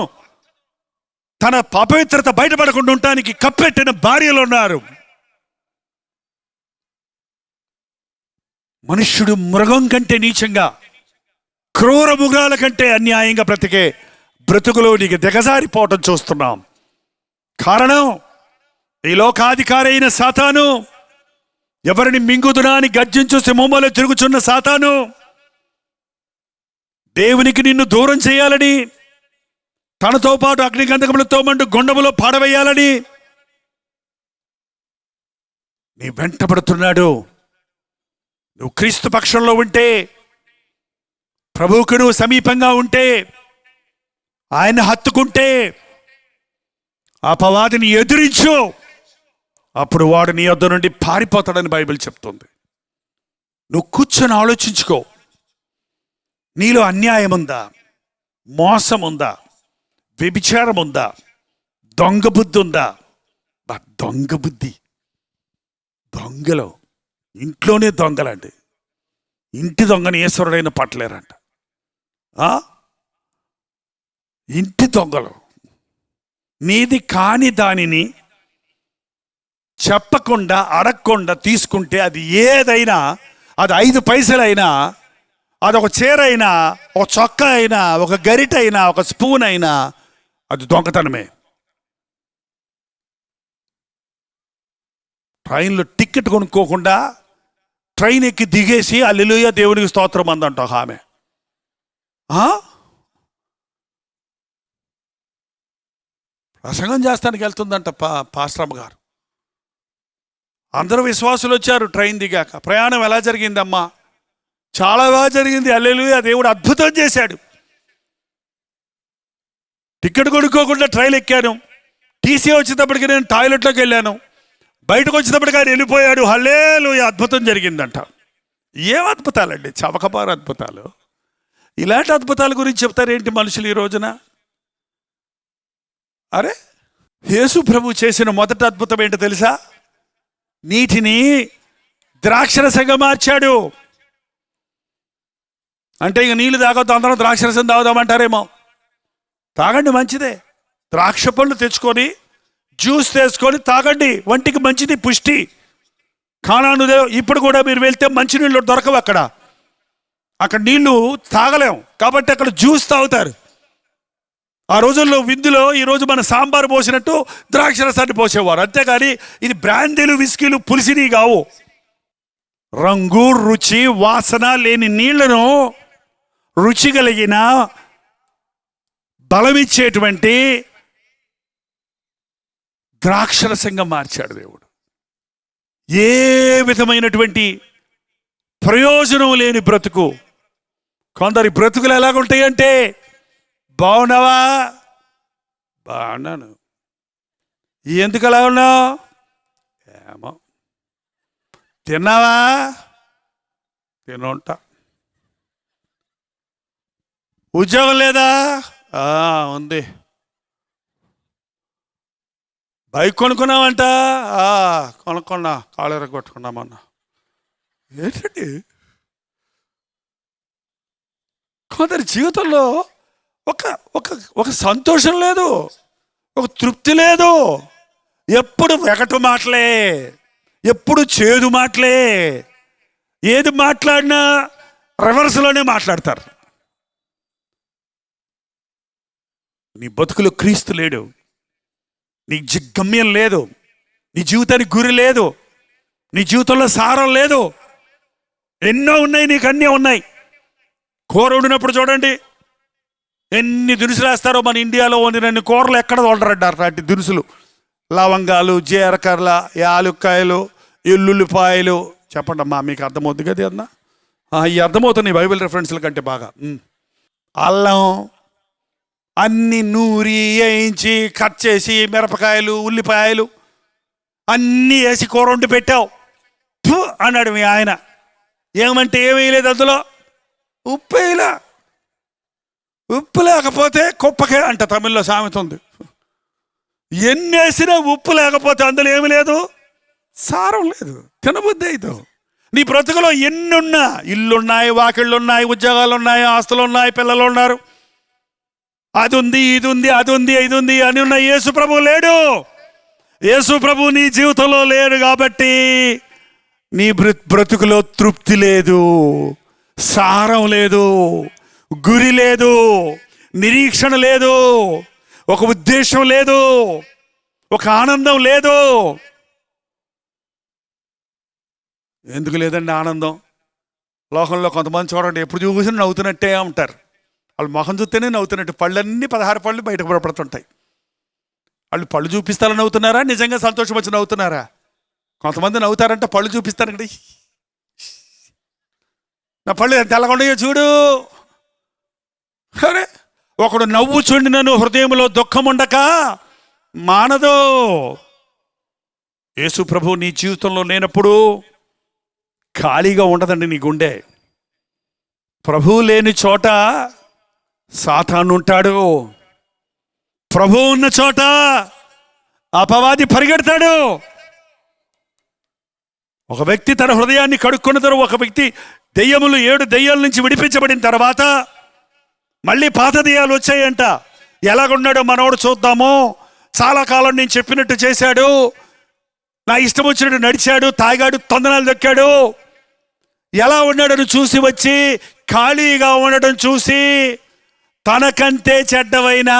తన అపవిత్రత బయటపడకుండా ఉండటానికి కప్పెట్టిన భార్యలు ఉన్నారు. మనుష్యుడు మృగం కంటే నీచంగా, క్రూర మృగాల కంటే అన్యాయంగా బ్రతికే బ్రతుకులోనికి దిగజారిపోవటం చూస్తున్నాం. కారణం, ఈ లోకాధికారి అయిన సాతాను, ఎవరిని మింగుదునా అని గర్జించు సింహంలో తిరుగుచున్న సాతాను, దేవునికి నిన్ను దూరం చేయాలని, తనతో పాటు అగ్నిగంధకములతో మండు గుండములో పాడవేయాలని నీ వెంటబడుతున్నాడు. నువ్వు క్రీస్తు పక్షంలో ఉంటే, ప్రభువుకు నువ్వు సమీపంగా ఉంటే, ఆయన హత్తుకుంటే, అపవాదిని ఎదిరించు. అప్పుడు వాడు నీ వద్ద నుండి పారిపోతాడని బైబిల్ చెప్తుంది. నువ్వు కూర్చొని ఆలోచించుకో. నీలో అన్యాయం ఉందా? మోసం ఉందా? వ్యభిచారం ఉందా? దొంగ బుద్ధి ఉందా? దొంగ బుద్ధి, దొంగలు ఇంట్లోనే దొంగలండి. ఇంటి దొంగని ఈశ్వరుడైన పట్టలేరంట. ఇంటి దొంగలు. నీది కాని దానిని చెప్పకుండా అడగకుండా తీసుకుంటే, అది ఏదైనా, అది 5 పైసలైనా, అదొక చీర అయినా, ఒక చొక్కా అయినా, ఒక గరిట అయినా, ఒక స్పూన్ అయినా, అది దొంగతనమే. ట్రైన్లో టికెట్ కొనుక్కోకుండా ట్రైన్ ఎక్కి దిగేసి హల్లెలూయా దేవునికి స్తోత్రం అందంట ఆమె. ప్రసంగం చేస్తానికి వెళ్తుందంట పాస్టరమ్మ గారు. అందరూ విశ్వాసులు వచ్చారు. ట్రైన్ దిగాక, ప్రయాణం ఎలా జరిగిందమ్మా? చాలా బాగా జరిగింది, హల్లెలూయా దేవుడు అద్భుతం చేశాడు. టికెట్ కొనుక్కోకుండా ట్రైన్ ఎక్కాను. టీసీ వచ్చేటప్పటికి నేను టాయిలెట్లోకి వెళ్ళాను. బయటకు వచ్చేటప్పటికి ఆయన వెళ్ళిపోయాడు. హల్లెలూయా అద్భుతం జరిగిందంట. ఏం అద్భుతాలండి, చవకబారు అద్భుతాలు. ఇలాంటి అద్భుతాల గురించి చెప్తారేంటి మనుషులు ఈ రోజున? అరే, యేసు ప్రభు చేసిన మొదటి అద్భుతం ఏంటో తెలుసా? నీటిని ద్రాక్షరసంగా మార్చాడు. అంటే ఇక నీళ్ళు తాగొద్దు, అందరం ద్రాక్షరసం తాగుదామంటారేమో. తాగండి, మంచిదే. ద్రాక్ష పళ్ళు తెచ్చుకొని జ్యూస్ చేసుకొని తాగండి, వంటికి మంచిది, పుష్టి. కానాను ఇప్పుడు కూడా మీరు వెళ్తే మంచి నీళ్ళు దొరకవు. అక్కడ నీళ్లు తాగలేం కాబట్టి అక్కడ జ్యూస్ తాగుతారు. ఆ రోజుల్లో విందులో ఈరోజు మన సాంబారు పోసినట్టు ద్రాక్షరసాన్ని పోసేవారు. అంతేగాని ఇది బ్రాందీలు, విస్కీలు, పులిసిని కావు. రంగు, రుచి, వాసన లేని నీళ్లను రుచి కలిగిన, బలమిచ్చేటువంటి ద్రాక్షరసంగా మార్చాడు దేవుడు. ఏ విధమైనటువంటి ప్రయోజనం లేని బ్రతుకు. కొందరి బ్రతుకులు ఎలాగుంటాయంటే, బాగున్నావా? బాగున్నాను. ఎందుకు అలా ఉన్నావు? ఏమో. తిన్నావా? తినుంటా. ఉద్యోగం లేదా? ఉంది. బైక్ కొనుక్కున్నావంట? కొనుక్కున్నా, కాళ్ళు ఎరగొట్టుకున్నామన్నా. ఏంటండి, కొందరి జీవితంలో ఒక సంతోషం లేదు, ఒక తృప్తి లేదు. ఎప్పుడు వెగటు మాటలే, ఎప్పుడు చేదు మాటలే. ఏది మాట్లాడినా రివర్స్లోనే మాట్లాడతారు. నీ బతుకులో క్రీస్తు లేడు, నీ గమ్యం లేదు, నీ జీవితానికి గురి లేదు, నీ జీవితంలో సారం లేదు. ఎన్నో ఉన్నాయి, నీకు అన్నీ ఉన్నాయి. కూర వండినప్పుడు చూడండి ఎన్ని దినుసులు వేస్తారో. మన ఇండియాలో వండినన్ని కూరలు ఎక్కడ వండరంటారు. అట్టి దినుసులు, లవంగాలు, జీలకర్ర, యాలుక్కాయలు, ఎల్లుల్లిపాయలు. చెప్పండి అమ్మా, మీకు అర్థమవుతుంది కదా అన్న? ఈ అర్థమవుతుంది బైబిల్ రెఫరెన్స్ల కంటే బాగా. అల్లం అన్ని నూరి వేయించి కట్ చేసి, మిరపకాయలు, ఉల్లిపాయలు అన్నీ వేసి కూర వండి పెట్టావు అన్నాడు మీ ఆయన. ఏమంటే ఏమేయలేదు అందులో? ఉప్పు వేయలా. ఉప్పు లేకపోతే కుప్పకే అంట తమిళ్లో సామెత ఉంది. ఎన్ని వేసినా ఉప్పు లేకపోతే అందులో ఏమి లేదు, సారం లేదు, తినబుద్ధి అవుతావు. నీ బ్రతుకులో ఎన్నున్నా, ఇల్లున్నాయి, వాకిళ్ళున్నాయి, ఉద్యోగాలు ఉన్నాయి, ఆస్తులు ఉన్నాయి, పిల్లలు ఉన్నారు, అది ఉంది, ఇది ఉంది, అది ఉంది, ఇది ఉంది అని ఉన్న యేసు ప్రభు లేడు. యేసు ప్రభు నీ జీవితంలో లేడు కాబట్టి నీ బ్రతుకులో తృప్తి లేదు, సారం లేదు, గురి లేదు, నిరీక్షణ లేదు, ఒక ఉద్దేశం లేదు, ఒక ఆనందం లేదు. ఎందుకు లేదండి ఆనందం? లోకంలో కొంతమంది చూడండి, ఎప్పుడు చూసినా నవ్వుతున్నట్టే ఉంటారు. వాళ్ళు మొహం చూస్తేనే నవ్వుతున్నట్టు, పళ్ళన్నీ 16 పళ్ళు బయటకు పడుతుంటాయి. వాళ్ళు పళ్ళు చూపిస్తారని నవ్వుతున్నారా, నిజంగా సంతోషం వచ్చి నవ్వుతున్నారా? కొంతమంది నవ్వుతారంటే పళ్ళు చూపిస్తారండి, నా పళ్ళు ఎంత తెల్లగొండయో చూడు. అరే, ఒకడు నవ్వు చుండినను హృదయంలో దుఃఖం ఉండక మానదో. యేసు ప్రభు నీ జీవితంలో లేనప్పుడు ఖాళీగా ఉండదండి నీ గుండె. ప్రభువు లేని చోట సాతాను ఉంటాడు, ప్రభువు ఉన్న చోట అపవాది పరిగెడతాడు. ఒక వ్యక్తి తన హృదయాన్ని కడుక్కున్న తర్వాత, ఒక వ్యక్తి 7 దెయ్యాల నుంచి విడిపించబడిన తర్వాత మళ్ళీ పాత దెయ్యాలు వచ్చాయంట. ఎలాగున్నాడో మనోడు చూద్దాము, చాలా కాలం నేను చెప్పినట్టు చేశాడు, నా ఇష్టం వచ్చినట్టు నడిచాడు, తాగాడు, తొందనాలు దొక్కాడు, ఎలా ఉన్నాడని చూసి వచ్చి ఖాళీగా ఉండడం చూసి తనకంటే చెడ్డవైనా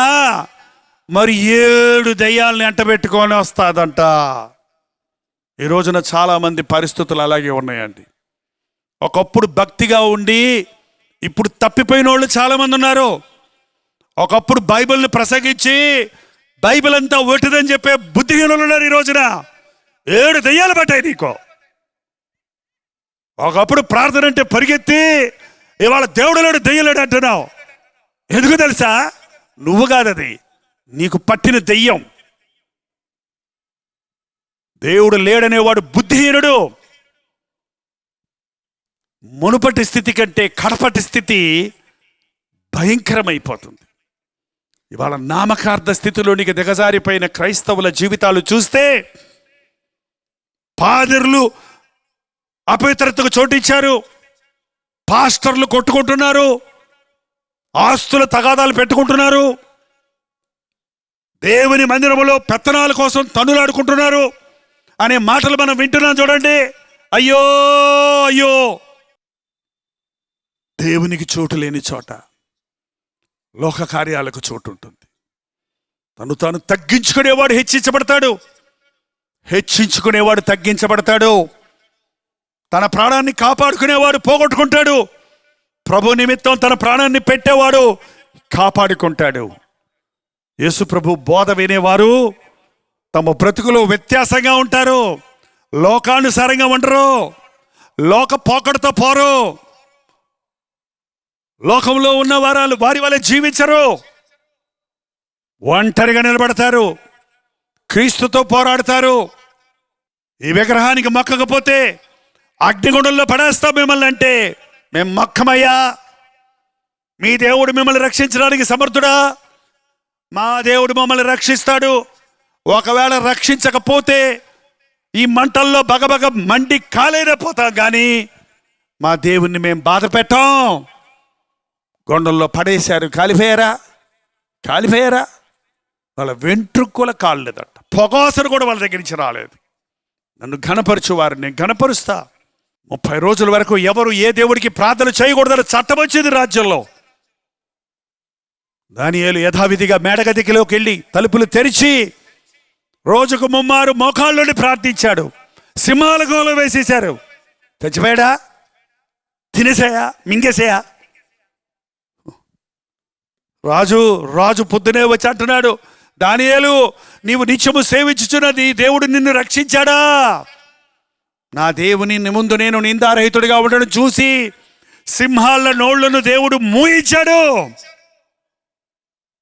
మరి 7 దెయ్యాలని అంటబెట్టుకొని వస్తాదంట. ఈ రోజున చాలామంది పరిస్థితులు అలాగే ఉన్నాయండి. ఒకప్పుడు భక్తిగా ఉండి ఇప్పుడు తప్పిపోయిన వాళ్ళు చాలామంది ఉన్నారు. ఒకప్పుడు బైబిల్ని ప్రసంగించి బైబిల్ అంతా ఒట్టిదని చెప్పే బుద్ధిహీనులు ఉన్నారు. ఈ రోజున 7 దెయ్యాలు పట్టాయి నీకు. ఒకప్పుడు ప్రార్థన అంటే పరిగెత్తి ఇవాళ దేవుడు లేడు, దెయ్యలేడు అంటున్నావు. ఎందుకు తెలుసా? నువ్వు కాదది, నీకు పట్టిన దెయ్యం. దేవుడు లేడనేవాడు బుద్ధిహీనుడు. మునుపటి స్థితి కంటే కడపటి స్థితి భయంకరమైపోతుంది. ఇవాళ నామకార్థ స్థితిలోనికి దిగజారిపోయిన క్రైస్తవుల జీవితాలు చూస్తే పాదరులు అపవిత్రతకు చోటిచ్చారు, పాస్టర్లు కొట్టుకుంటున్నారు, ఆస్తుల తగాదాలు పెట్టుకుంటున్నారు, దేవుని మందిరములో పెత్తనాల కోసం తన్నులాడుకుంటున్నారు అనే మాటలు మనం వింటున్నాం. చూడండి, అయ్యో అయ్యో. దేవునికి చోటు లేని చోట లోక కార్యాలకు చోటు ఉంటుంది. తను తాను తగ్గించుకునేవాడు హెచ్చించబడతాడు, హెచ్చించుకునేవాడు తగ్గించబడతాడు. తన ప్రాణాన్ని కాపాడుకునేవాడు పోగొట్టుకుంటాడు, ప్రభు నిమిత్తం తన ప్రాణాన్ని పెట్టేవాడు కాపాడుకుంటాడు. యేసు ప్రభు బోధ వినేవారు తమ బ్రతుకులో వ్యత్యాసంగా ఉంటారు, లోకానుసారంగా ఉండరు, లోక పోకడతో పోరు, లోకంలో ఉన్న వారాలు వారి వాళ్ళే జీవించరు, ఒంటరిగా నిలబడతారు, క్రీస్తుతో పోరాడతారు. ఈ విగ్రహానికి మొక్కకపోతే అగ్నిగుండంలో పడేస్తాం మిమ్మల్ని అంటే మేము మొక్కమయ్యా, మీ దేవుడు మిమ్మల్ని రక్షించడానికి సమర్థుడా? మా దేవుడు మమ్మల్ని రక్షిస్తాడు. ఒకవేళ రక్షించకపోతే ఈ మంటల్లో బగబగ మండి కాలేకపోతాం, కానీ మా దేవుణ్ణి మేము బాధ పెట్టాం. గొండంలో పడేశారు, కాలిపోయారా? వాళ్ళ వెంట్రుక్కుల కాలేదట, పొగాసరు కూడా వాళ్ళ దగ్గర నుంచి రాలేదు. నన్ను ఘనపరచువారు నేను ఘనపరుస్తా. 30 రోజుల వరకు ఎవరు ఏ దేవుడికి ప్రార్థన చేయకూడదని చట్టం వచ్చింది రాజ్యంలో. దానియేలు యథావిధిగా మేడగదికిలోకి వెళ్ళి తలుపులు తెరిచి రోజుకు 3 మోకాళ్ళుని ప్రార్థించాడు. సింహాల గోల వేసేశారు. చచ్చిపోయాడా? తినేసాయా? మింగేసాయా? రాజు పొద్దునే వచ్చి అంటున్నాడు, దానియేలు, నీవు నిత్యము సేవించుచున్నది దేవుడు నిన్ను రక్షించాడా? నా దేవుని ముందు నేను నిందారహితుడిగా ఉండడం చూసి సింహాల నోళ్లను దేవుడు మూయించాడు.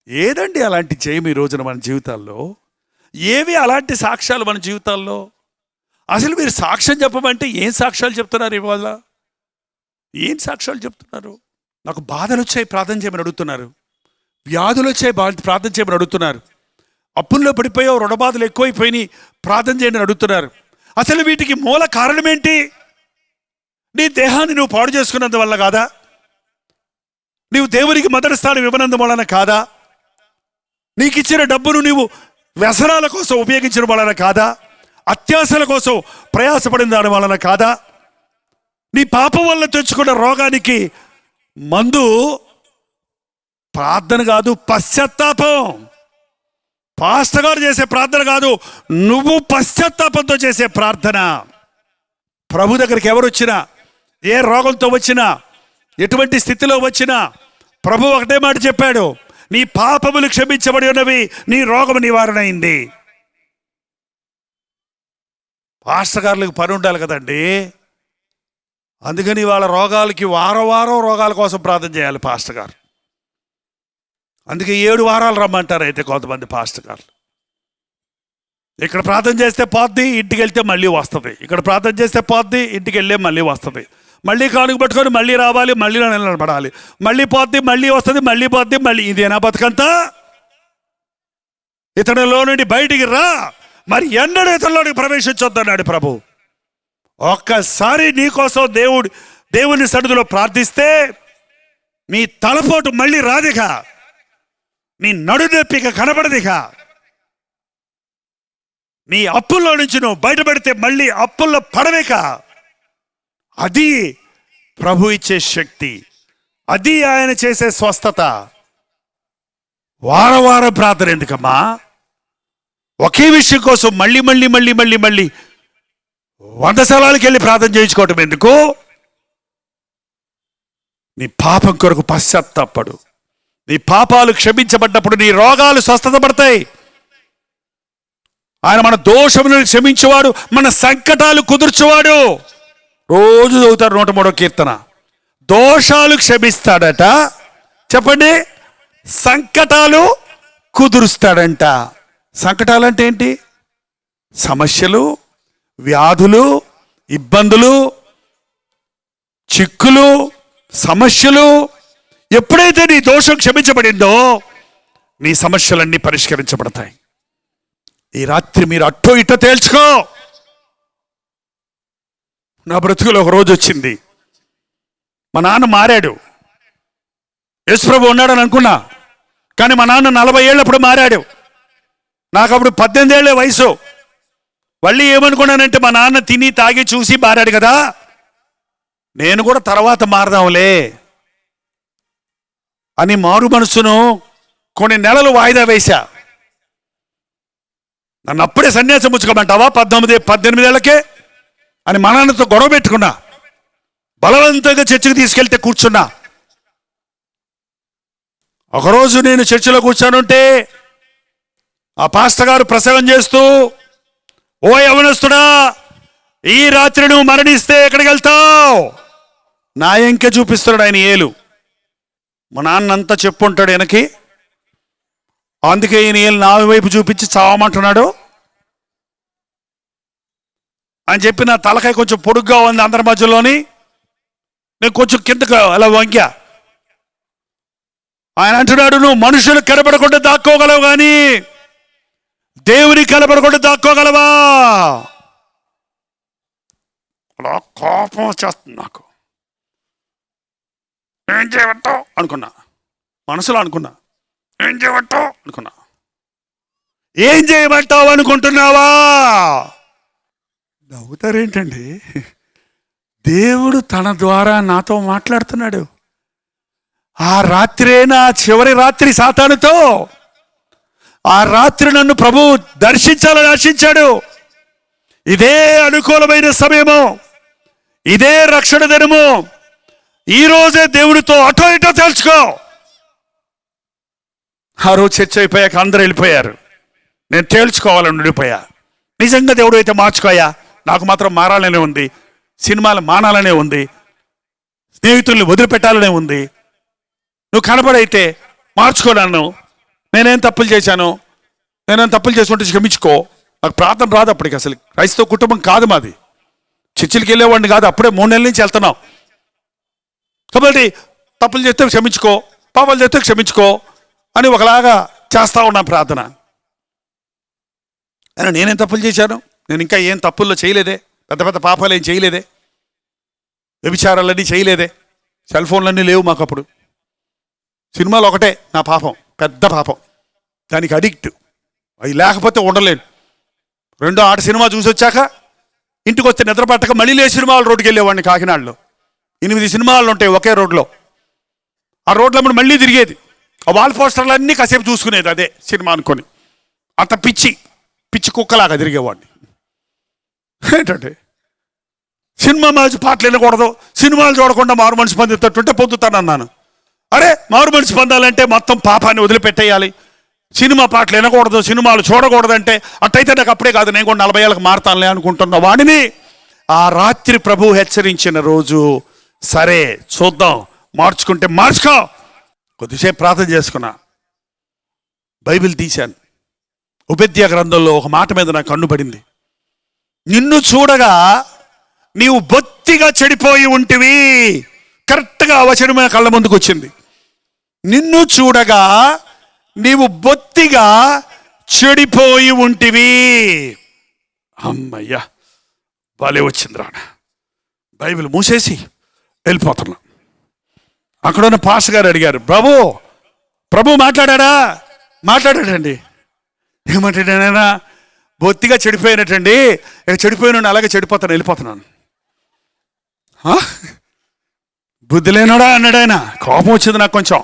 ఏదండి అలాంటి జయం ఈ రోజున మన జీవితాల్లో? ఏవి అలాంటి సాక్ష్యాలు మన జీవితాల్లో? అసలు మీరు సాక్ష్యం చెప్పమంటే ఏం సాక్ష్యాలు చెప్తున్నారు? ఇవాళ ఏం సాక్ష్యాలు చెప్తున్నారు? నాకు బాధలు వచ్చాయి ప్రార్థన చేయమని అడుగుతున్నారు, వ్యాధులు వచ్చాయి ప్రార్థన చేయమని అడుగుతున్నారు, అప్పుల్లో పడిపోయావు, రుణబాధలు ఎక్కువైపోయినాయి ప్రార్థన చేయమని అడుగుతున్నారు. అసలు వీటికి మూల కారణం ఏంటి? నీ దేహాన్ని నువ్వు పాడు చేసుకున్నందువల్ల కాదా? నీవు దేవునికి మొదటి స్థానం ఇవ్వనందు వలన కాదా? నీకు ఇచ్చిన డబ్బును నీవు వ్యసనాల కోసం ఉపయోగించడం వలన కాదా? అత్యాశల కోసం ప్రయాసపడిన దాని వలన కాదా? నీ పాపం వల్ల తెచ్చుకున్న రోగానికి మందు ప్రార్థన కాదు, పశ్చాత్తాపం. పాస్టర్ గారు చేసే ప్రార్థన కాదు, నువ్వు పశ్చాత్తాపంతో చేసే ప్రార్థన. ప్రభు దగ్గరికి ఎవరు వచ్చినా, ఏ రోగంతో వచ్చినా, ఎటువంటి స్థితిలో వచ్చినా ప్రభు ఒకటే మాట చెప్పాడు, నీ పాపములు క్షమించబడి ఉన్నవి, నీ రోగము నివారణ అయింది. పాస్టర్ గారులకు పని ఉండాలి కదండి. అందుకని వాళ్ళ రోగాలకి వారం వారం రోగాల కోసం ప్రార్థన చేయాలి పాస్టర్ గారు. అందుకే 7 వారాలు రమ్మంటారు అయితే కొంతమంది పాస్టర్ గారు. ఇక్కడ ప్రార్థన చేస్తే పోద్ది, ఇంటికి వెళ్తే మళ్ళీ వస్తుంది. ఇక్కడ ప్రార్థన చేస్తే పోద్ది, ఇంటికి వెళ్ళే మళ్ళీ వస్తుంది. మళ్ళీ కానుక పట్టుకొని మళ్ళీ రావాలి, మళ్ళీ నిలబడాలి, మళ్ళీ పోద్ది, మళ్ళీ వస్తుంది, మళ్ళీ పోద్ది, మళ్ళీ. ఇదేనా బతుకంతా? ఇతనిలో నుండి బయటికి రా, మరి ఎన్నడూ ఇతనిలోనికి ప్రవేశించొద్దన్నాడు ప్రభు. ఒక్కసారి నీకోసం దేవుని సన్నిధిలో ప్రార్థిస్తే నీ తలపోటు మళ్ళీ రాదిక, నీ నడునొప్పిక కనబడదిక, నీ అప్పుల్లో నుంచి నువ్వు బయటపడితే మళ్ళీ అప్పుల్లో పడవేక. అది ప్రభు ఇచ్చే శక్తి, అది ఆయన చేసే స్వస్థత. వారం వారం ప్రార్థన ఎందుకమ్మా? ఒకే విషయం కోసం మళ్ళీ మళ్ళీ మళ్ళీ మళ్ళీ మళ్ళీ 100 స్థలాలకు వెళ్ళి ప్రార్థన చేయించుకోవటం ఎందుకు? నీ పాపం కొరకు పశ్చాత్తాపడు. నీ పాపాలు క్షమించబడ్డప్పుడు నీ రోగాలు స్వస్థత పడతాయి. ఆయన మన దోషములను క్షమించేవాడు, మన సంకటాలు కుదుర్చేవాడు. రోజు చదువుతారు 103వ కీర్తన. దోషాలు క్షమిస్తాడట, చెప్పండి, సంకటాలు కుదురుస్తాడంట. సంకటాలు అంటే ఏంటి? సమస్యలు, వ్యాధులు, ఇబ్బందులు, చిక్కులు, సమస్యలు. ఎప్పుడైతే నీ దోషం క్షమించబడిందో నీ సమస్యలన్నీ పరిష్కరించబడతాయి. ఈ రాత్రి మీరు అట్టో ఇట్టో తేల్చుకో. నా బ్రతుకులో ఒక రోజు వచ్చింది, మా నాన్న మారాడు. యేసుప్రభు ఉన్నాడని అనుకున్నా, కానీ మా నాన్న 40 ఏళ్ళప్పుడు మారాడు. నాకు అప్పుడు 18 ఏళ్లే వయసు. మళ్ళీ ఏమనుకున్నానంటే మా నాన్న తిని తాగి చూసి మారాడు కదా, నేను కూడా తర్వాత మారదాంలే అని మారు మనసును కొన్ని నెలలు వాయిదా వేశా. నన్ను అప్పుడే సన్యాసం పుచ్చుకోమంటావా 18 ఏళ్ళకే అని మా నాన్నతో గొడవ పెట్టుకున్నా. బలవంతంగా చర్చికి తీసుకెళ్తే కూర్చున్నా. ఒకరోజు నేను చర్చిలో కూర్చోనుంటే ఆ పాస్టర్ గారు ప్రసంగం చేస్తూ, ఓ యవనస్తుడా, ఈ రాత్రి నువ్వు మరణిస్తే ఎక్కడికి వెళ్తావు? నా ఎంకే చూపిస్తున్నాడు ఆయన ఏలు. మా నాన్న అంతా చెప్పుంటాడు వెనక్కి, అందుకే ఈయన ఏలు నా వైపు చూపించి చావమంటున్నాడు అని చెప్పి నా తలకాయ కొంచెం పొడుగ్గా ఉంది అందరి మధ్యలోని. నేను కొంచెం కిందకు అలా వంగా. ఆయన అంటున్నాడు, నువ్వు మనుషులు కనబడకుండా దాక్కోగలవు కానీ దేవుని కనబడకుండా దాక్కోగలవా? అలా కోపం వచ్చేస్తుంది నాకు. ఏం చేయమంటావు అనుకున్నా, మనసులో అనుకున్నా. ఏం చేయమంటావు అనుకున్నా. ఏం చేయమంటావు అనుకుంటున్నావా? నవ్వుతారేంటండి? దేవుడు తన ద్వారా నాతో మాట్లాడుతున్నాడు. ఆ రాత్రే నా చివరి రాత్రి సాతానుతో. ఆ రాత్రి నన్ను ప్రభు దర్శించాలని ఆశించాడు. ఇదే అనుకూలమైన సమయము, ఇదే రక్షణ దినము. ఈరోజే దేవుడితో అటో ఇటో తెలుసుకో. ఆ రోజు చర్చ అయిపోయాక అందరూ వెళ్ళిపోయారు. నేను తేల్చుకోవాలని ఉండిపోయా. నిజంగా దేవుడు అయితే మార్చుకోయా, నాకు మాత్రం మారాలనే ఉంది, సినిమాలు మానాలనే ఉంది, స్నేహితుల్ని వదిలిపెట్టాలనే ఉంది. నువ్వు కనబడైతే మార్చుకో నన్ను. నేనేం తప్పులు చేశాను, నేనేం తప్పులు చేసుకుంటే క్షమించుకో. నాకు ప్రార్థన రాదు అప్పటికి. అసలు క్రైస్తవ కుటుంబం కాదు మాది. చర్చిలకి వెళ్ళేవాడిని కాదు. అప్పుడే 3 నెలల నుంచి వెళ్తున్నాం. కాబట్టి తప్పులు చేస్తే క్షమించుకో, పాపాలు చేస్తే క్షమించుకో అని ఒకలాగా చేస్తా ఉన్నాను ప్రార్థన. అయినా నేనేం తప్పులు చేశాను? నేను ఇంకా ఏం తప్పుల్లో చేయలేదే, పెద్ద పెద్ద పాపాలు ఏం చేయలేదే. వ్యభిచారాలన్నీ చేయలేదే, సెల్ ఫోన్లన్నీ లేవు మాకు అప్పుడు. సినిమాలు ఒకటే నా పాపం, పెద్ద పాపం, దానికి అడిక్ట్. అవి లేకపోతే ఉండలేను. రెండో ఆట సినిమా చూసి వచ్చాక ఇంటికి వస్తే నిద్ర పట్టక మళ్ళీ లే సినిమాలు రోడ్డుకి వెళ్ళేవాడిని. కాకినాడలో 8 సినిమాలు ఉంటాయి ఒకే రోడ్లో. ఆ రోడ్లో మనం మళ్ళీ తిరిగేది. ఆ వాల్ పోస్టర్లు అన్నీ కాసేపు చూసుకునేది అదే సినిమా అనుకొని. అంత పిచ్చి కుక్కలాగా తిరిగేవాడిని. ఏంటంటే సినిమా మ్యాచ్ పాటలు వినకూడదు, సినిమాలు చూడకుండా మారు మనసు పొందేటట్టుంటే పొందుతానన్నాను. అరే మారు మనసు పొందాలంటే మొత్తం పాపాన్ని వదిలిపెట్టేయాలి, సినిమా పాటలు వినకూడదు, సినిమాలు చూడకూడదంటే అట్టయితే నాకు అప్పుడే కాదు, నేను కూడా 40 ఏళ్ళకి మారుతానులే అనుకుంటున్న వాడిని ఆ రాత్రి ప్రభువు హెచ్చరించిన రోజు, సరే చూద్దాం, మార్చుకుంటే మార్చుకో. కొద్దిసేపు ప్రార్థన చేసుకున్నా, బైబిల్ తీశాను. ఉపేద్య గ్రంథంలో ఒక మాట మీద నాకు కన్నుపడింది. నిన్ను చూడగా నీవు బొత్తిగా చెడిపోయి ఉంటివి. కరెక్ట్గా ఆ వచనమే కళ్ళ ముందుకు వచ్చింది. నిన్ను చూడగా నీవు బొత్తిగా చెడిపోయి ఉంటివి. అమ్మయ్యా, బాలే వచ్చింది రాన. బైబిల్ మూసేసి వెళ్ళిపోతున్నా. అక్కడ ఉన్న పాస్టర్ గారు అడిగారు, ప్రభు మాట్లాడాడా? మాట్లాడాడండి. ఏమంటాడైనా? బొత్తిగా చెడిపోయినట్టండి, ఇక చెడిపోయిన అలాగే చెడిపోతాను, వెళ్ళిపోతున్నాను. బుద్ధి లేనాడా అన్నాడు ఆయన. కోపం వచ్చింది నాకు కొంచెం.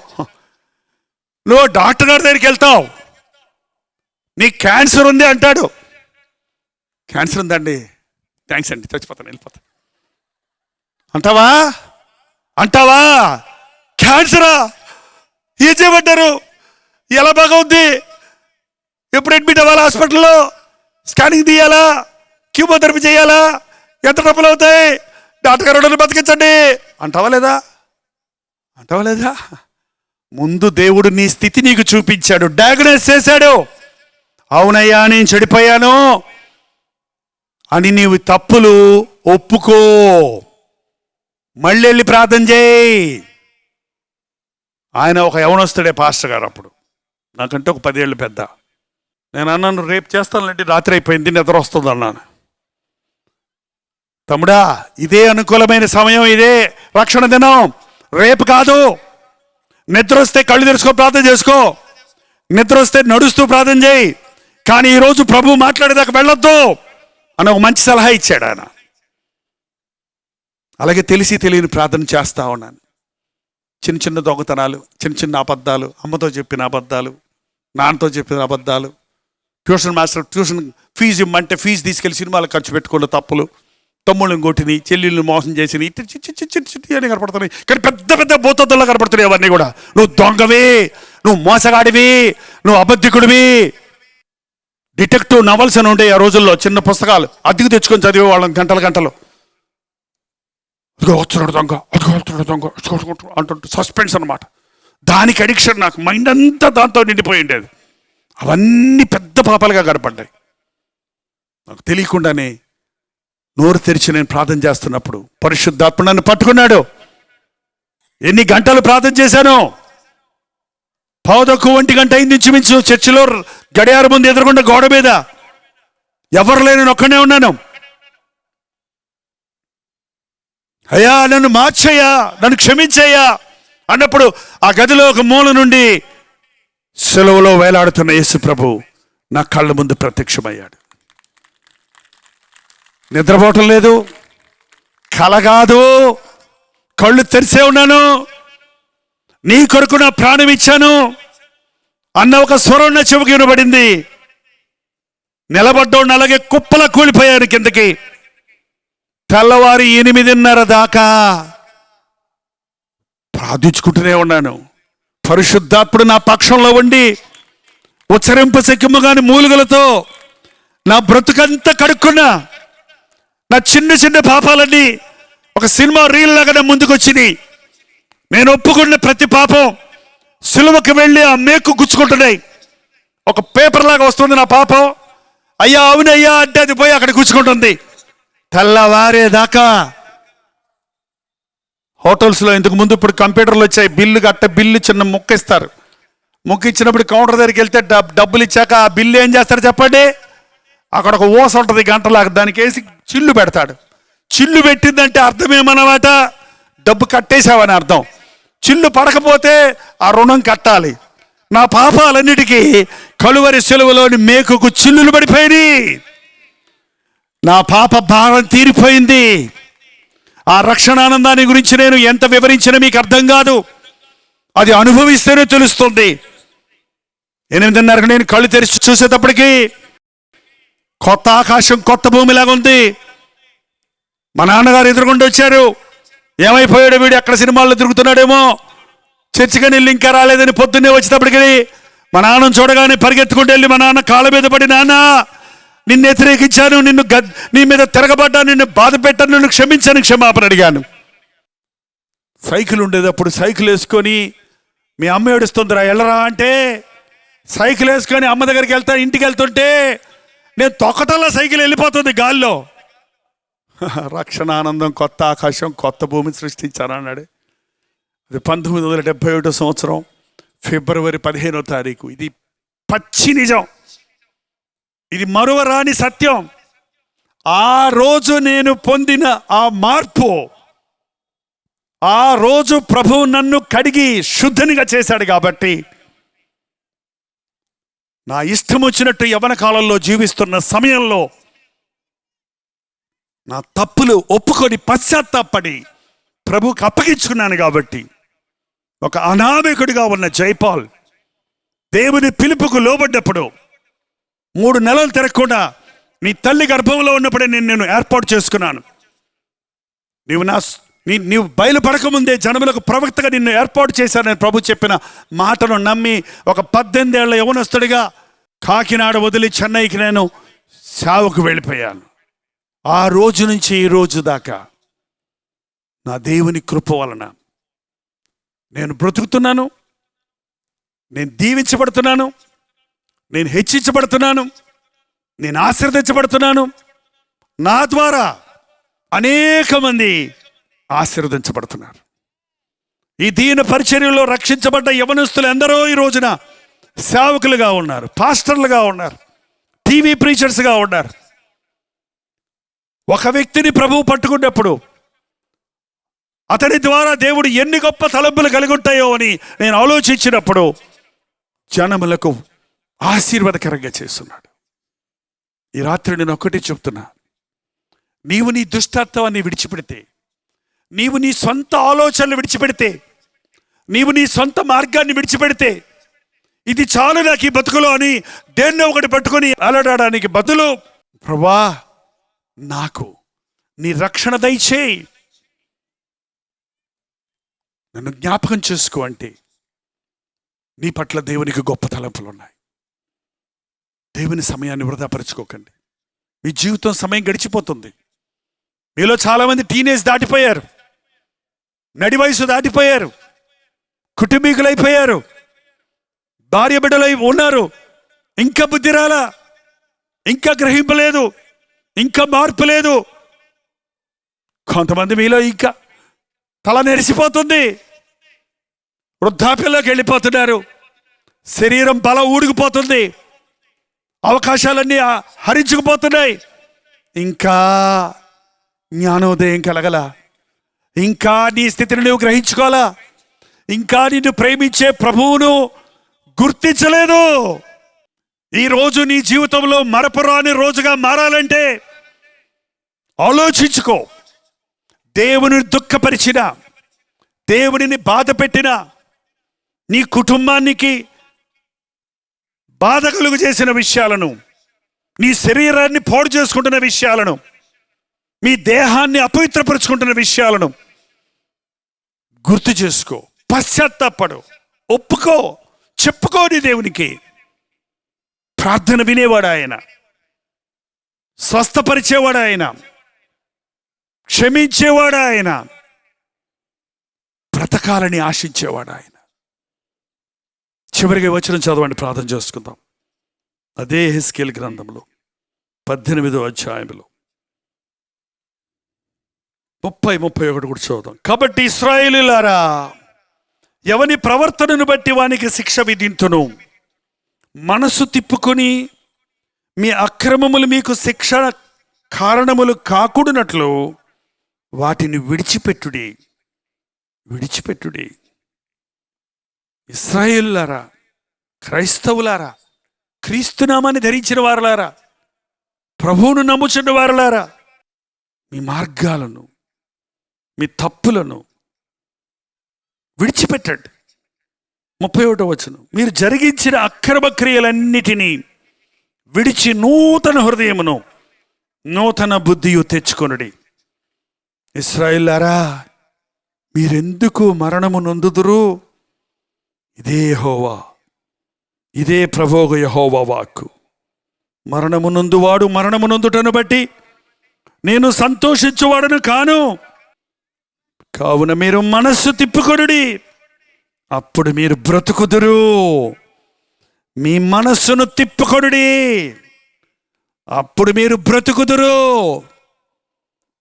నువ్వు డాక్టర్ గారి దగ్గరికి వెళ్తావు, నీకు క్యాన్సర్ ఉంది అంటాడు. క్యాన్సర్ ఉందండి, థ్యాంక్స్ అండి, చచ్చిపోతాను, వెళ్ళిపోతాను అంటావా? క్యాన్సరా? ఏం చేయబడ్డారు? ఎలా బాగవుద్ది? ఎప్పుడు అడ్మిట్ అవ్వాలి హాస్పిటల్లో? స్కానింగ్ తీయాలా? కీమోథెరపీ చేయాలా? ఎంత డబ్బులు అవుతాయి? డాక్టర్ గారు బతికించండి అంటావా లేదా? ముందు దేవుడు నీ స్థితి నీకు చూపించాడు, డయాగ్నోస్ చేశాడు. అవునయ్యా నేను చెడిపోయాను అని నీవు తప్పులు ఒప్పుకో, మళ్ళీ వెళ్ళి ప్రార్థన చేయి. ఆయన ఒక యవనస్తుడే పాస్టర్ గారు, అప్పుడు నాకంటే ఒక 10 ఏళ్ళు పెద్ద. నేను అన్నాను, రేపు చేస్తానులేండి, రాత్రి అయిపోయింది, నిద్ర వస్తుంది అన్నాను. తమ్ముడా, ఇదే అనుకూలమైన సమయం, ఇదే రక్షణ దినం, రేపు కాదు. నిద్ర వస్తే కళ్ళు తెరుచుకో, ప్రార్థన చేసుకో. నిద్ర వస్తే నడుస్తూ ప్రార్థన చేయి. కానీ ఈరోజు ప్రభు మాట్లాడేదాకా వెళ్ళొద్దు అని ఒక మంచి సలహా ఇచ్చాడు ఆయన. అలాగే తెలిసి తెలియని ప్రార్థన చేస్తా ఉన్నాను. చిన్న దొంగతనాలు, చిన్న అబద్ధాలు, అమ్మతో చెప్పిన అబద్ధాలు, నాన్నతో చెప్పిన అబద్ధాలు, ట్యూషన్ మాస్టర్ ట్యూషన్ ఫీజు ఇమ్మంటే ఫీజు తీసుకెళ్ళి సినిమాలకు ఖర్చు పెట్టుకున్న తప్పులు, తమ్ముళ్ళని కొట్టిని, చెల్లెళ్ళని మోసం చేసి చిట్టి అని కనపడుతున్నాయి. కానీ పెద్ద బోతద్దుల్లో కనపడుతున్నాయి అవన్నీ కూడా. నువ్వు దొంగవి, నువ్వు మోసగాడివి, నువ్వు అబద్ధికుడివి. డిటెక్టివ్ నవల్స్ అని ఉండే ఆ రోజుల్లో, చిన్న పుస్తకాలు అద్దెకు తెచ్చుకొని చదివే వాళ్ళని గంటలు. వస్తున్నాడు దొంగ అంటుంటే సస్పెన్స్ అనమాట. దానికి అడిక్షన్. నాకు మైండ్ అంతా దాంతో నిండిపోయి ఉండేది. అవన్నీ పెద్ద పాపాలుగా కనపడ్డాయి. నాకు తెలియకుండానే నోరు తెరిచి నేను ప్రార్థన చేస్తున్నప్పుడు పరిశుద్ధాత్మ నన్ను పట్టుకున్నాడు. ఎన్ని గంటలు ప్రార్థన చేశాను? 1:15 గంట అయింది ఇంచుమించు. చర్చిలో గడియారం ముందు ఎదురుకుండా గోడ మీద ఎవరు లేని ఒక్కనే ఉన్నాను. అయ్యా నన్ను మార్చయ్యా, నన్ను క్షమించయ్యా అన్నప్పుడు ఆ గదిలో ఒక మూల నుండి సెలవులో వేలాడుతున్న యేసు ప్రభు నా కళ్ళ ముందు ప్రత్యక్షమయ్యాడు. నిద్రపోవటం లేదు, కల కాదు, కళ్ళు తెరిసే ఉన్నాను. నీ కొరకు నా ప్రాణం ఇచ్చాను అన్న ఒక స్వరం నా చెవికి వినబడింది. నిలబడ్డోడిని అలాగే కుప్పలా కూలిపోయాను కిందకి. తెల్లవారి 8:30 దాకా ప్రార్థించుకుంటూనే ఉన్నాను. పరిశుద్ధాత్ముడు నా పక్షంలో ఉండి ఉచ్చరింప శక్యముగాని మూలుగలతో నా బ్రతుకంతా కడుక్కున్నా. నా చిన్న పాపాలన్నీ ఒక సినిమా రీల్ లాగా ముందుకు వచ్చినాయి. నేను ఒప్పుకున్న ప్రతి పాపం సిలువకి వెళ్ళి ఆ మేకు గుచ్చుకుంటున్నాయి. ఒక పేపర్ లాగా వస్తుంది నా పాపం. అయ్యా అవునయ్యా అంటే అది పోయి అక్కడ గుచ్చుకుంటుంది. తెల్లవారేదాకా హోటల్స్లో ఇంతకు ముందు ఇప్పుడు కంప్యూటర్లు వచ్చాయి. బిల్లు చిన్న ముక్క ఇస్తారు. ముక్క ఇచ్చినప్పుడు కౌంటర్ దగ్గరికి వెళ్తే డబ్బులు ఇచ్చాక ఆ బిల్లు ఏం చేస్తారు చెప్పండి? అక్కడ ఒక ఊస ఉంటుంది గంటలాగా, దానికి వేసి చిల్లు పెడతాడు. చిల్లు పెట్టిందంటే అర్థమేమన్నమాట? డబ్బు కట్టేశావని అర్థం. చిల్లు పడకపోతే ఆ రుణం కట్టాలి. నా పాపాలన్నిటికీ కలువరి సెలవులోని మేకుకు చిల్లులు పడిపోయింది. నా పాప భారం తీరిపోయింది. ఆ రక్షణానందాన్ని గురించి నేను ఎంత వివరించినా మీకు అర్థం కాదు. అది అనుభవిస్తేనే తెలుస్తుంది. 8:30కు నేను కళ్ళు తెరిచి చూసేటప్పటికి కొత్త ఆకాశం, కొత్త భూమిలాగా ఉంది. మా నాన్నగారు ఎదురుగుండి వచ్చారు. ఏమైపోయాడు వీడు, ఎక్కడ సినిమాల్లో తిరుగుతున్నాడేమో, చర్చిగా నీళ్ళు ఇంకా రాలేదని పొద్దున్నే వచ్చేటప్పటికి మా నాన్నను చూడగానే పరిగెత్తుకుంటూ వెళ్ళి మా నాన్న కాళ్ళ మీద పడి, నాన్న నిన్ను వ్యతిరేకించాను, నీ మీద తిరగబడ్డాను, నిన్ను బాధ పెట్టాను, నిన్ను క్షమించాను, క్షమాపణ అడిగాను. సైకిల్ ఉండేది అప్పుడు. సైకిల్ వేసుకొని మీ అమ్మ ఏడుస్తుందిరా వెళ్ళరా అంటే సైకిల్ వేసుకొని అమ్మ దగ్గరికి వెళ్తా, ఇంటికి వెళ్తుంటే నేను తొక్కటల్లా సైకిల్ వెళ్ళిపోతుంది గాల్లో. రక్షణానందం, కొత్త ఆకాశం, కొత్త భూమిని సృష్టించానన్నాడు. అది 1971 సంవత్సరం ఫిబ్రవరి 15వ తారీఖు. ఇది పచ్చి నిజం, ఇది మరువరాని సత్యం. ఆ రోజు నేను పొందిన ఆ మార్పు, ఆ రోజు ప్రభువు నన్ను కడిగి శుద్ధనిగా చేశాడు. కాబట్టి నా ఇష్టం వచ్చినట్టు యవ్వన కాలంలో జీవిస్తున్న సమయంలో నా తప్పులు ఒప్పుకొని పశ్చాత్తాపడి ప్రభువుకి అప్పగించుకున్నాను. కాబట్టి ఒక అనామకుడిగా ఉన్న జైపాల్ దేవుని పిలుపుకు లోబడ్డప్పుడు 3 నెలలు తిరగకుండా నీ తల్లి గర్భంలో ఉన్నప్పుడే నేను ఏర్పాటు చేసుకున్నాను. నీవు బయలుపడకముందే జనములకు ప్రవక్తగా నిన్ను ఏర్పాటు చేశానని ప్రభు చెప్పిన మాటను నమ్మి ఒక 18 ఏళ్ల యవనస్తుడిగా కాకినాడ వదిలి చెన్నైకి నేను సేవకు వెళ్ళిపోయాను. ఆ రోజు నుంచి ఈ రోజు దాకా నా దేవుని కృప వలన నేను బ్రతుకుతున్నాను, నేను దీవించబడుతున్నాను, నేను హెచ్చించబడుతున్నాను, నేను ఆశీర్వదించబడుతున్నాను. నా ద్వారా అనేక మంది ఆశీర్వదించబడుతున్నారు. ఈ దీన పరిచర్యలో రక్షించబడ్డ యవనస్తులు ఎందరో ఈ రోజున సేవకులుగా ఉన్నారు, పాస్టర్లుగా ఉన్నారు, టీవీ ప్రీచర్స్గా ఉన్నారు. ఒక వ్యక్తిని ప్రభువు పట్టుకున్నప్పుడు అతని ద్వారా దేవుడు ఎన్ని గొప్ప తలంపులు కలిగి ఉంటాయో అని నేను ఆలోచించినప్పుడు జనములకు ఆశీర్వాదకరంగా చేస్తున్నాడు. ఈ రాత్రి నేను ఒక్కటి చెప్తున్నా, నీవు నీ దుష్టత్వాన్ని విడిచిపెడితే, నీవు నీ సొంత ఆలోచనలు విడిచిపెడితే, నీవు నీ సొంత మార్గాన్ని విడిచిపెడితే, ఇది చాలు నాకు ఈ బతుకులో అని దేన్నో ఒకటి పట్టుకొని అలడాడానికి బదులు, ప్రభువా నాకు నీ రక్షణ దయచేయి, నన్ను జ్ఞాపకం చేసుకో అంటే నీ పట్ల దేవునికి గొప్ప తలంపులు ఉన్నాయి. దేవుని సమయాన్ని వృధాపరచుకోకండి. మీ జీవితం సమయం గడిచిపోతుంది. మీలో చాలామంది టీనేజ్ దాటిపోయారు, నడి వయసు దాటిపోయారు, కుటుంబీకులైపోయారు, భార్య బిడ్డలై ఉన్నారు. ఇంకా బుద్ధి రాలా, ఇంకా గ్రహింపలేదు, ఇంకా మార్పు లేదు. కొంతమంది మీలో ఇంకా తల నెరిసిపోతుంది, వృద్ధాప్యంలోకి వెళ్ళిపోతున్నారు, శరీరం బలం ఊడికిపోతుంది, అవకాశాలన్నీ హరించుకుపోతున్నాయి. ఇంకా జ్ఞానోదయం కలగల, ఇంకా నీ స్థితిని నువ్వు గ్రహించుకోవాలా, ఇంకా నిన్ను ప్రేమించే ప్రభువును గుర్తించలేదు. ఈరోజు నీ జీవితంలో మరపురాని రోజుగా మారాలంటే ఆలోచించుకో. దేవుని దుఃఖపరిచిన, దేవునిని బాధ పెట్టిన, నీ కుటుంబానికి బాధ కలుగు చేసిన విషయాలను, నీ శరీరాన్ని పాడు చేసుకుంటున్న విషయాలను, మీ దేహాన్ని అపవిత్రపరుచుకుంటున్న విషయాలను గుర్తు చేసుకో, పశ్చాత్తాపడు, ఒప్పుకో, చెప్పుకోని దేవునికి. ప్రార్థన వినేవాడు ఆయన, స్వస్థపరిచేవాడు ఆయన, క్షమించేవాడు ఆయన, బ్రతకాలని ఆశించేవాడు ఆయన. చివరికి వచనం చదవండి, ప్రార్థన చేసుకుందాం. అదే యెహెజ్కేలు గ్రంథంలో 18వ అధ్యాయంలో 30-31 కూడా చదువుదాం. కాబట్టి ఇశ్రాయేలీయులారా, ఎవని ప్రవర్తనను బట్టి వానికి శిక్ష విధింతును. మనసు తిప్పుకొని మీ అక్రమములు మీకు శిక్ష కారణములు కాకూడనట్లు వాటిని విడిచిపెట్టుడి. ఇశ్రాయేలులారా, క్రైస్తవులారా, క్రీస్తునామాన్ని ధరించిన వారులారా, ప్రభువును నమ్ముచున్న వారులారా, మీ మార్గాలను, మీ తప్పులను విడిచిపెట్టండి. 31వ వచనం, మీరు జరిగించిన అక్రమ క్రియలన్నిటినీ విడిచి నూతన హృదయమును నూతన బుద్ధియు తెచ్చుకొనుడి. ఇశ్రాయేలులారా, మీరెందుకు మరణము నొందుదురు? ఇదే యెహోవా, ఇదే ప్రభువు యెహోవా వాక్కు. మరణము నొందువాడు మరణము నొందుటను బట్టి నేను సంతోషించువాడను కాను. కావున మీరు మనస్సు తిప్పుకొనుడి, అప్పుడు మీరు బ్రతుకుదురు. మీ మనస్సును తిప్పుకొనుడి, అప్పుడు మీరు బ్రతుకుదురు.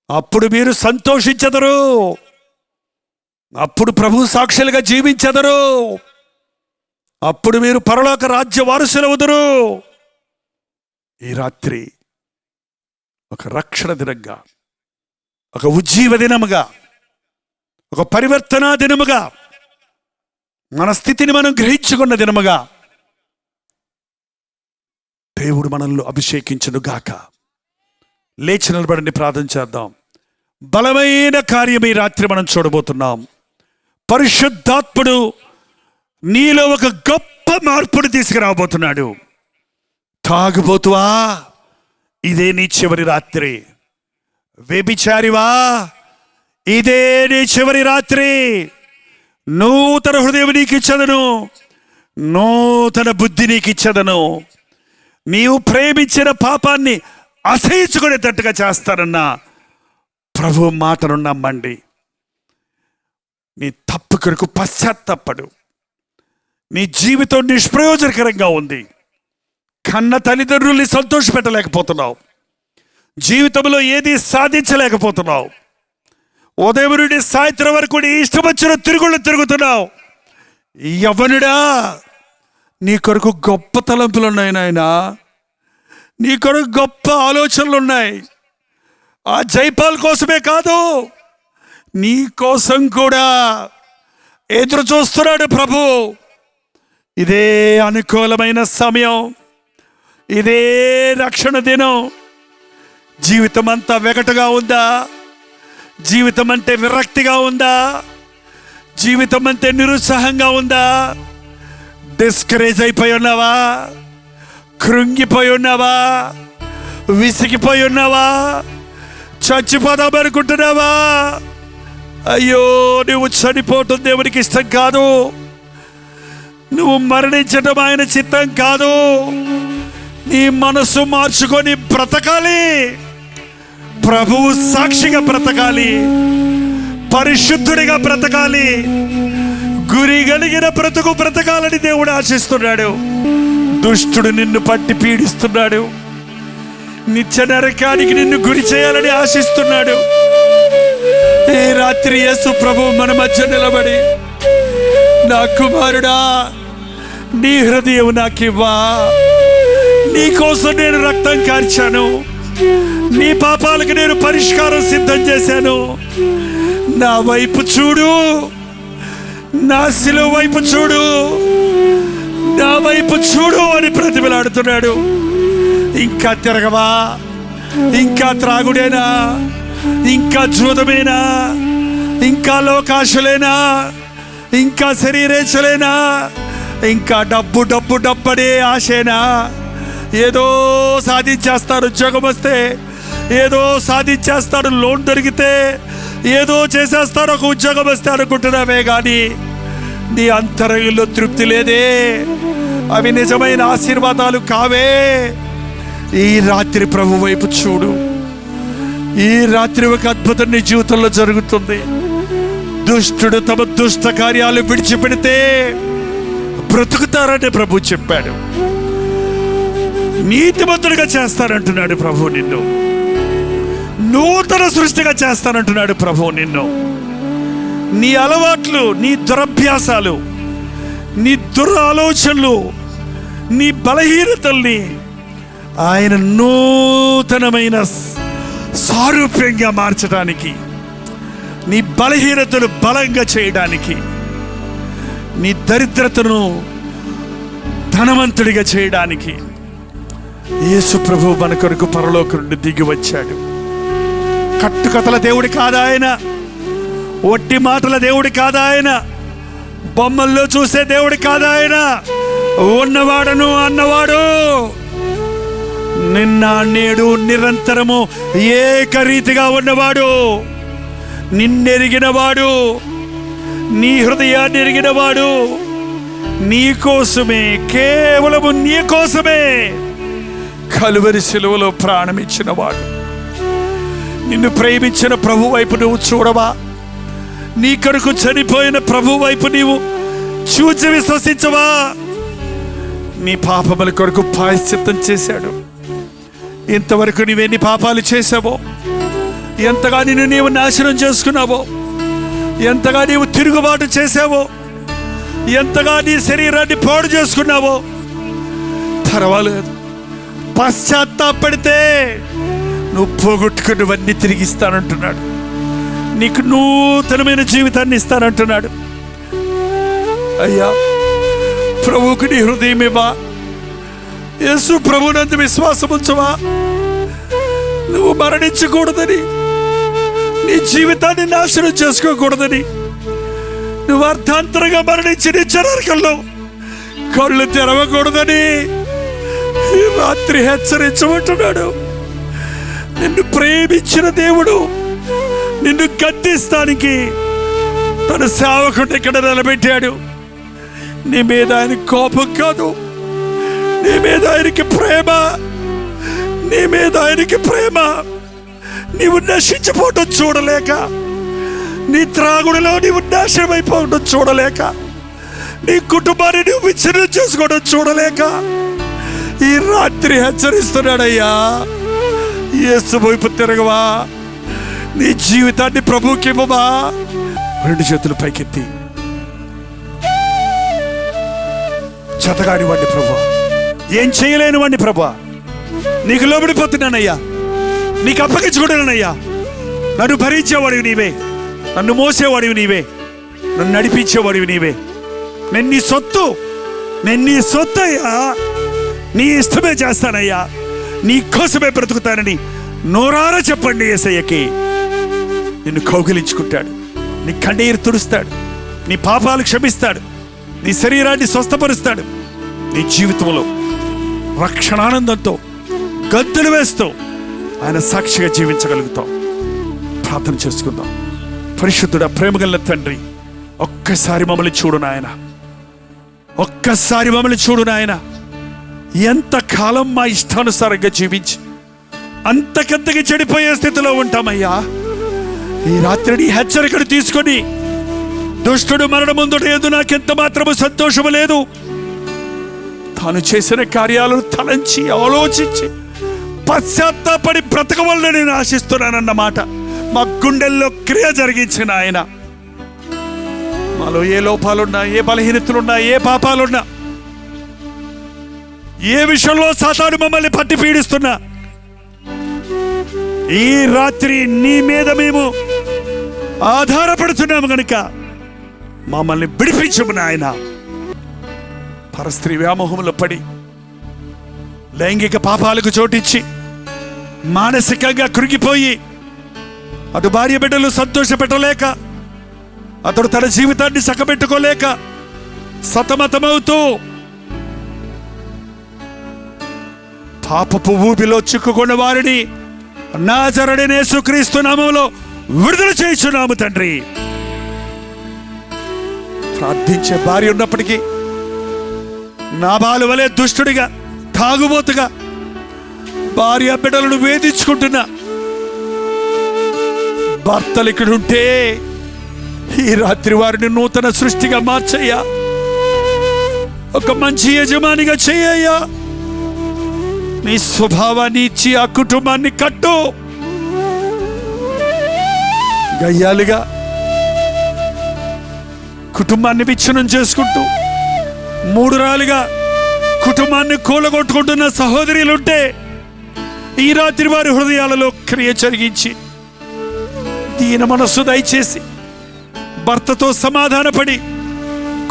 అప్పుడు మీరు సంతోషించెదరు. అప్పుడు ప్రభు సాక్షులుగా జీవించెదరు. అప్పుడు మీరు పరలోక రాజ్య వారసులవుదురు. ఈ రాత్రి ఒక రక్షణ దినంగా, ఒక ఉజ్జీవ దినముగా, ఒక పరివర్తనా దినముగా, మన స్థితిని మనం గ్రహించుకున్న దినముగా దేవుడు మనల్ని అభిషేకించును గాక. లేచి నిలబడండి, ప్రార్థన చేద్దాం. బలమైన కార్యం ఈ రాత్రి మనం చూడబోతున్నాం. పరిశుద్ధాత్ముడు నీలో ఒక గొప్ప మార్పును తీసుకురాబోతున్నాడు. తాగుబోతువా, ఇదే నీ చివరి రాత్రి. వ్యభిచారివా, ఇదే నీ చివరి రాత్రి. నూతన హృదయం నీకు ఇచ్చదను, నూతన బుద్ధి నీకు ఇచ్చదను. నీవు ప్రేమించిన పాపాన్ని అసహించుకునేటట్టుగా చేస్తానన్నా ప్రభు మాటను నమ్మండి. నీ తప్పు కొరకు పశ్చాత్తాపడు. నీ జీవితం నిష్ప్రయోజనకరంగా ఉంది. కన్న తల్లిదండ్రుల్ని సంతోషపెట్టలేకపోతున్నావు. జీవితంలో ఏది సాధించలేకపోతున్నావు. ఉదయం నుండి సాయంత్రం వరకు నీ ఇష్టం వచ్చిన తిరుగుళ్ళు తిరుగుతున్నావు. యవ్వనుడా, నీ కొరకు గొప్ప తలంపులు ఉన్నాయి నాయనా. నీ కొరకు గొప్ప ఆలోచనలు ఉన్నాయి. ఆ జైపాల్ కోసమే కాదు, నీ కోసం కూడా ఎదురు చూస్తున్నాడు ప్రభు. ఇదే అనుకూలమైన సమయం, ఇదే రక్షణ దినం. జీవితం అంతా వెగటుగా ఉందా? జీవితం అంటే విరక్తిగా ఉందా? జీవితం అంటే నిరుత్సాహంగా ఉందా? డిస్కరేజ్ అయిపోయి ఉన్నావా? కృంగిపోయి ఉన్నావా? విసిగిపోయి ఉన్నావా? చచ్చిపోదామనుకుంటున్నావా? అయ్యో, నువ్వు చనిపోవటం దేవునికి ఇష్టం కాదు. నువ్వు మరణించడం ఆయన చిత్తం కాదు. నీ మనసు మార్చుకొని బ్రతకాలి. ప్రభువు సాక్షిగా బ్రతకాలి. పరిశుద్ధుడిగా బ్రతకాలి. గురి కలిగిన బ్రతుకు బ్రతకాలని దేవుడు ఆశిస్తున్నాడు. దుష్టుడు నిన్ను పట్టి పీడిస్తున్నాడు. నిత్య నరకానికి నిన్ను గురి చేయాలని ఆశిస్తున్నాడు. ఈ రాత్రి యేసు ప్రభు మన మధ్య నిలబడి, నా కుమారుడా, నీ హృదయం నాకివ్వా. నీ కోసం నేను రక్తం కార్చాను. నీ పాపాలకు నేను పరిష్కారం సిద్ధం చేశాను. నా వైపు చూడు, నా శిలువ వైపు చూడు, నా వైపు చూడు అని ప్రతిమలాడుతున్నాడు. ఇంకా తిరగవా? ఇంకా త్రాగుడేనా? ఇంకా జూదమేనా? ఇంకా లోకాశలేనా? ఇంకా శరీరేచ్ఛలేనా? ఇంకా డబ్బు డబ్బు డబ్బనే ఆశేనా? ఏదో సాధించేస్తాడు, ఉద్యోగం వస్తే ఏదో సాధించేస్తాడు, లోన్ దొరికితే ఏదో చేసేస్తాడు, ఒక ఉద్యోగం వస్తే అనుకుంటున్నావే కానీ నీ అంతరంగంలో తృప్తి లేదే. అవి నిజమైన ఆశీర్వాదాలు కావే. ఈ రాత్రి ప్రభు వైపు చూడు. ఈ రాత్రి ఒక అద్భుతం నీ జీవితంలో జరుగుతుంది. దుష్టుడు తమ దుష్ట కార్యాలు విడిచిపెడితే బ్రతుకుతారని ప్రభు చెప్పాడు. నీతిమంతుడిగా చేస్తానంటున్నాడు ప్రభు నిన్ను. నూతన సృష్టిగా చేస్తానంటున్నాడు ప్రభు నిన్ను. నీ అలవాట్లు, నీ దురభ్యాసాలు, నీ దురాలోచనలు, నీ బలహీనతల్ని ఆయన నూతనమైన సారూప్యంగా మార్చడానికి నీ బలహీనతను బలంగా చేయడానికి, నీ దరిద్రతను ధనవంతుడిగా చేయడానికి యేసు ప్రభువు మన కొరకు పరలోకం నుండి దిగి వచ్చాడు. కట్టుకథల దేవుడి కాదా ఆయన, ఒట్టి మాటల దేవుడి కాదా ఆయన, బొమ్మల్లో చూసే దేవుడి కాదా ఆయన, ఉన్నవాడను అన్నవాడు, నిన్న నేడు నిరంతరము ఏకరీతిగా ఉన్నవాడు, నిన్నెరిగినవాడు, నీ హృదయాన్ని ఎరిగినవాడు, నీ కోసమే, కేవలము నీ కోసమే కలువరి శిలువలో ప్రాణమిచ్చినవాడు. నిన్ను ప్రేమించిన ప్రభు వైపు నువ్వు చూడవా? నీ కొరకు చనిపోయిన ప్రభు వైపు నీవు చూచి విశ్వసించవా? నీ పాపముల కొరకు ప్రాయశ్చిత్తం చేశాడు. ఇంతవరకు నీవెన్ని పాపాలు చేశావో, ఎంతగా నిన్ను నీవు నాశనం చేసుకున్నావో, ఎంతగా నీవు తిరుగుబాటు చేశావో, ఎంతగా నీ శరీరాన్ని పాడు చేసుకున్నావో పర్వాలేదు. పశ్చాత్తాపడితే నువ్వు పోగొట్టుకున్నవన్నీ తిరిగిస్తానంటున్నాడు. నీకు నూతనమైన జీవితాన్ని ఇస్తానంటున్నాడు. అయ్యా, ప్రభువుకు నీ హృదయం ఇవ్వా? యేసు ప్రభునందు విశ్వాసం ఉంచవా? నువ్వు మరణించకూడదని, నీ జీవితాన్ని నాశనం చేసుకోకూడదని, నువ్వు అర్థాంతరంగా మరణించి నీ నరకంలో కళ్ళు తెరవకూడదని ఈ రాత్రి హెచ్చరించమంటున్నాడు. నిన్ను ప్రేమించిన దేవుడు నిన్ను గద్దిస్తానికి తన సేవకుడిని ఇక్కడ నిలబెట్టాడు. నీ మీద ఆయన కోపం కాదు, నీ మీద ఆయనకి ప్రేమ, నీ మీద ఆయనకి ప్రేమ. నీవు నశించిపోవటం చూడలేక, నీ త్రాగుడిలో నీవు నాశనం అయిపోవటం చూడలేక, నీ కుటుంబాన్ని నువ్వు విచ్ఛిన్నం చేసుకోవడం చూడలేక ఈ రాత్రి హెచ్చరిస్తున్నాడయ్యా. యేసు వైపు తిరగవా? నీ జీవితాన్ని ప్రభువుకి ఇవ్వవా? రెండు చేతులు పైకెత్తి, చేతగాని వాడిని ప్రభువా, ఏం చేయలేని వాడిని ప్రభువా, నీకు లోబడిపోతున్నానయ్యా, నీకు అప్పగించుకోవడానయ్యా. నన్ను భరించేవాడివి నీవే, నన్ను మోసేవాడివి నీవే, నన్ను నడిపించేవాడివి నీవే. నేను నీ సొత్తు, నేను నీ సొత్తు అయ్యా. నీ ఇష్టమే చేస్తానయ్యా, నీ కోసమే బ్రతుకుతానని నోరారా చెప్పండి యేసయ్యకి. నిన్ను కౌగిలించుకుంటాడు, నీ కన్నీరు తుడుస్తాడు, నీ పాపాలు క్షమిస్తాడు, నీ శరీరాన్ని స్వస్థపరుస్తాడు. నీ జీవితంలో రక్షణానందంతో గంతులు వేస్తూ ఆయన సాక్షిగా జీవించగలుగుతాం. ప్రార్థన చేసుకుందాం. పరిశుద్ధుడా, ప్రేమగల తండ్రి, ఒక్కసారి మమ్మల్ని చూడు నాయన, ఒక్కసారి మమ్మల్ని చూడు నాయన. ఎంతకాలం మా ఇష్టానుసారంగా జీవించి అంతకంతకి చెడిపోయే స్థితిలో ఉంటామయ్యా. ఈ రాత్రి నీ హెచ్చరికను తీసుకొని, దుష్టుడు మరణముందుట యందు నాకెంత మాత్రము సంతోషము లేదు, తాను చేసిన కార్యాలను తలంచి ఆలోచించి పశ్చాత్తాపడి బ్రతకవలన నేను ఆశిస్తున్నానన్నమాట మా గుండెల్లో క్రియ జరిగించిన ఆయన. మాలో ఏ లోపాలున్నా, ఏ బలహీనతలున్నా, ఏ పాపాలున్నా, ఏ విషయంలో సాతాను మమ్మల్ని పట్టి పీడిస్తున్నా, ఈ రాత్రి నీ మీద మేము ఆధారపడుతున్నాము గనుక మమ్మల్ని విడిపించము నాయన. పరస్త్రీ వ్యామోహంలో పడి లైంగిక పాపాలకు చోటిచ్చి మానసికంగా కృంగిపోయి అటు భార్య బిడ్డలు సంతోషపెట్టలేక, అతడు తన జీవితాన్ని చక్కబెట్టుకోలేక సతమతమవుతూ పాపపు ఊబిలో చిక్కుకున్న వారిని నాజరేయుడైన యేసుక్రీస్తు నామములో విడుదల చేయుచున్నాము తండ్రి. ప్రార్థించే భార్య ఉన్నప్పటికీ నాబాలు వలె దుష్టుడిగా, తాగుబోతుగా భార్య బిడ్డలను వేధించుకుంటున్నా భర్తలు ఇక్కడుంటే ఈ రాత్రి వారిని నూతన సృష్టిగా మార్చయ్యా. ఒక మంచి యజమానిగా చేయ్యా. నీ స్వభావాన్ని ఇచ్చి ఆ కుటుంబాన్ని కట్టు. గయ్యాలుగా కుటుంబాన్ని విచ్ఛిన్నం చేసుకుంటూ, మూడురాలుగా కుటుంబాన్ని కూలగొట్టుకుంటున్న సహోదరులుంటే ఈ రాత్రి వారి హృదయాలలో క్రియ జరిగించి దీన మనస్సు దయచేసి భర్తతో సమాధానపడి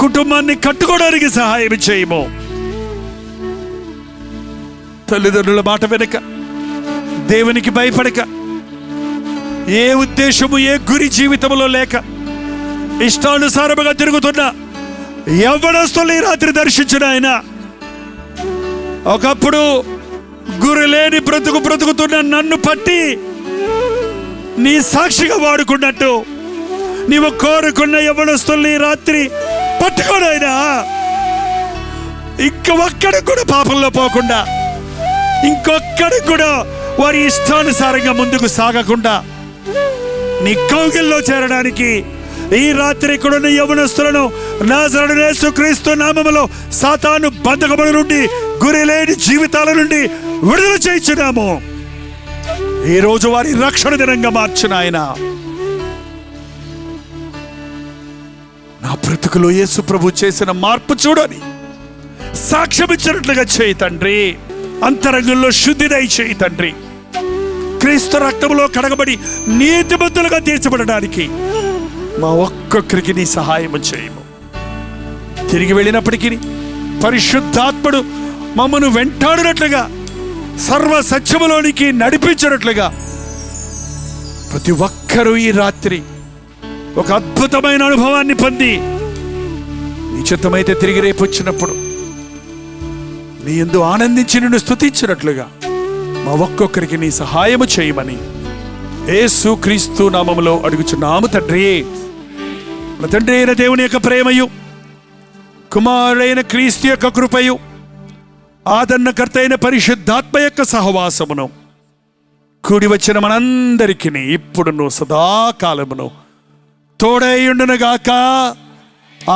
కుటుంబాన్ని కట్టుకోవడానికి సహాయం చేయము. తల్లిదండ్రుల మాట వెనక, దేవునికి భయపడక, ఏ ఉద్దేశము ఏ గురి జీవితంలో లేక ఇష్టానుసారముగా తిరుగుతున్న యవ్వనస్తులు ఈ రాత్రి దర్శించిన ఆయన, ఒకప్పుడు గురి లేని బ్రతుకుతున్న నన్ను పట్టి నీ సాక్షిగా వాడుకున్నట్టు నీవు కోరుకున్న యవ్వనస్తుల్ని రాత్రి పట్టుకోనైనా ఇంకొక్కడికి కూడా పాపంలో పోకుండా, ఇంకొక్కడికి కూడా వారి ఇష్టానుసారంగా ముందుకు సాగకుండా నీ కౌగిల్లో చేరడానికి ఈ రాత్రి ఇక్కడున్న యవ్వనస్తులను నాజరేయుడైన యేసుక్రీస్తు నామములో సాతాను బంధకముల నుండి, గురి లేని జీవితాల నుండి విడుదల చేయించున్నాము. ఈ రోజు వారి రక్షణ దినంగా మార్చిన ఆయన నా బ్రతుకులో యేసు ప్రభు చేసిన మార్పు చూడని సాక్ష్యం ఇచ్చినట్లుగా చేయి తండ్రి. అంతరంగంలో శుద్ధి దయచేయి తండ్రి. క్రీస్తు రక్తంలో కడగబడి నీతిమంతులుగా తీర్చబడడానికి మా ఒక్కొక్కరికి నీ సహాయం చేయము. తిరిగి వెళ్ళినప్పటికీ పరిశుద్ధాత్ముడు మమ్మను వెంటాడినట్లుగా, సర్వ సత్యములోనికి నడిపించినట్లుగా ప్రతి ఒక్కరూ ఈ రాత్రి ఒక అద్భుతమైన అనుభవాన్ని పొంది నీ చిత్తమైతే తిరిగి రేపు వచ్చినప్పుడు నీ యందు ఆనందించి నిన్ను స్తుతించినట్లుగా మా ఒక్కొక్కరికి నీ సహాయము చేయమని యేసు క్రీస్తు నామములో అడుగుచున్నాము తండ్రి. మన తండ్రి అయిన దేవుని యొక్క ప్రేమయు, కుమారుడైన క్రీస్తు యొక్క కృపయు, ఆదరణకర్త అయిన పరిశుద్ధాత్మ యొక్క సహవాసమును కూడి వచ్చిన మనందరికీ ఇప్పుడును సదాకాలమును తోడైయుండునుగాక.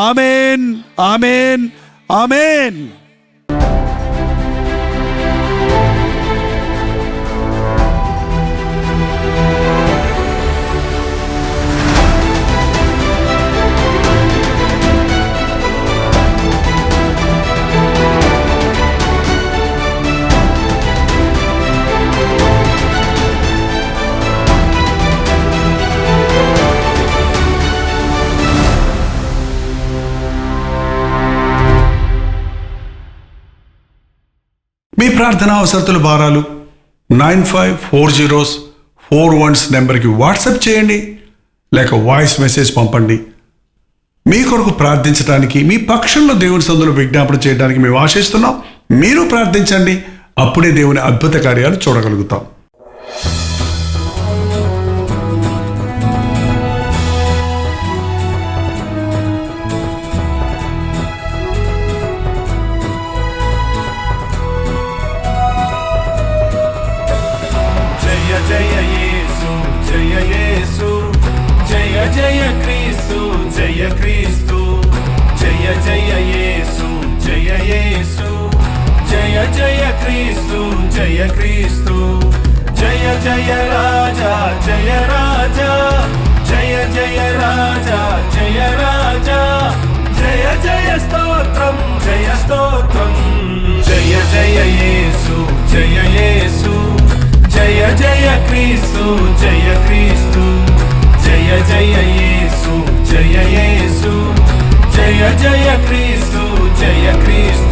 ఆమేన్, ఆమేన్, ఆమేన్. మీ ప్రార్థన అవసరతుల భారాలు 954041 నెంబర్కి వాట్సాప్ చేయండి, లేక వాయిస్ మెసేజ్ పంపండి. మీ కొరకు ప్రార్థించడానికి, మీ పక్షంలో దేవుని సందులో విజ్ఞాపన చేయడానికి మేము ఆశిస్తున్నాం. మీరు ప్రార్థించండి, అప్పుడే దేవుని అద్భుత కార్యాలు చూడగలుగుతాం. జయ యేసు జయ యేసు, జయ జయ క్రీస్తు జయ క్రీస్తు, జయ జయ యేసు జయ యేసు, జయ జయ క్రీస్తు జయ క్రీస్తు, జయ జయ రాజా జయ రాజా, జయ జయ రాజా జయ రాజా, జయ జయ స్తోత్రం జయ స్తోత్రం, జయ జయ యేసు జయ యేసు, జయ జయ క్రీస్తు జయ క్రీస్తు, జయ జయ యేసు జయ యేసు, జయ జయ క్రీస్తు జయ క్రీస్తు.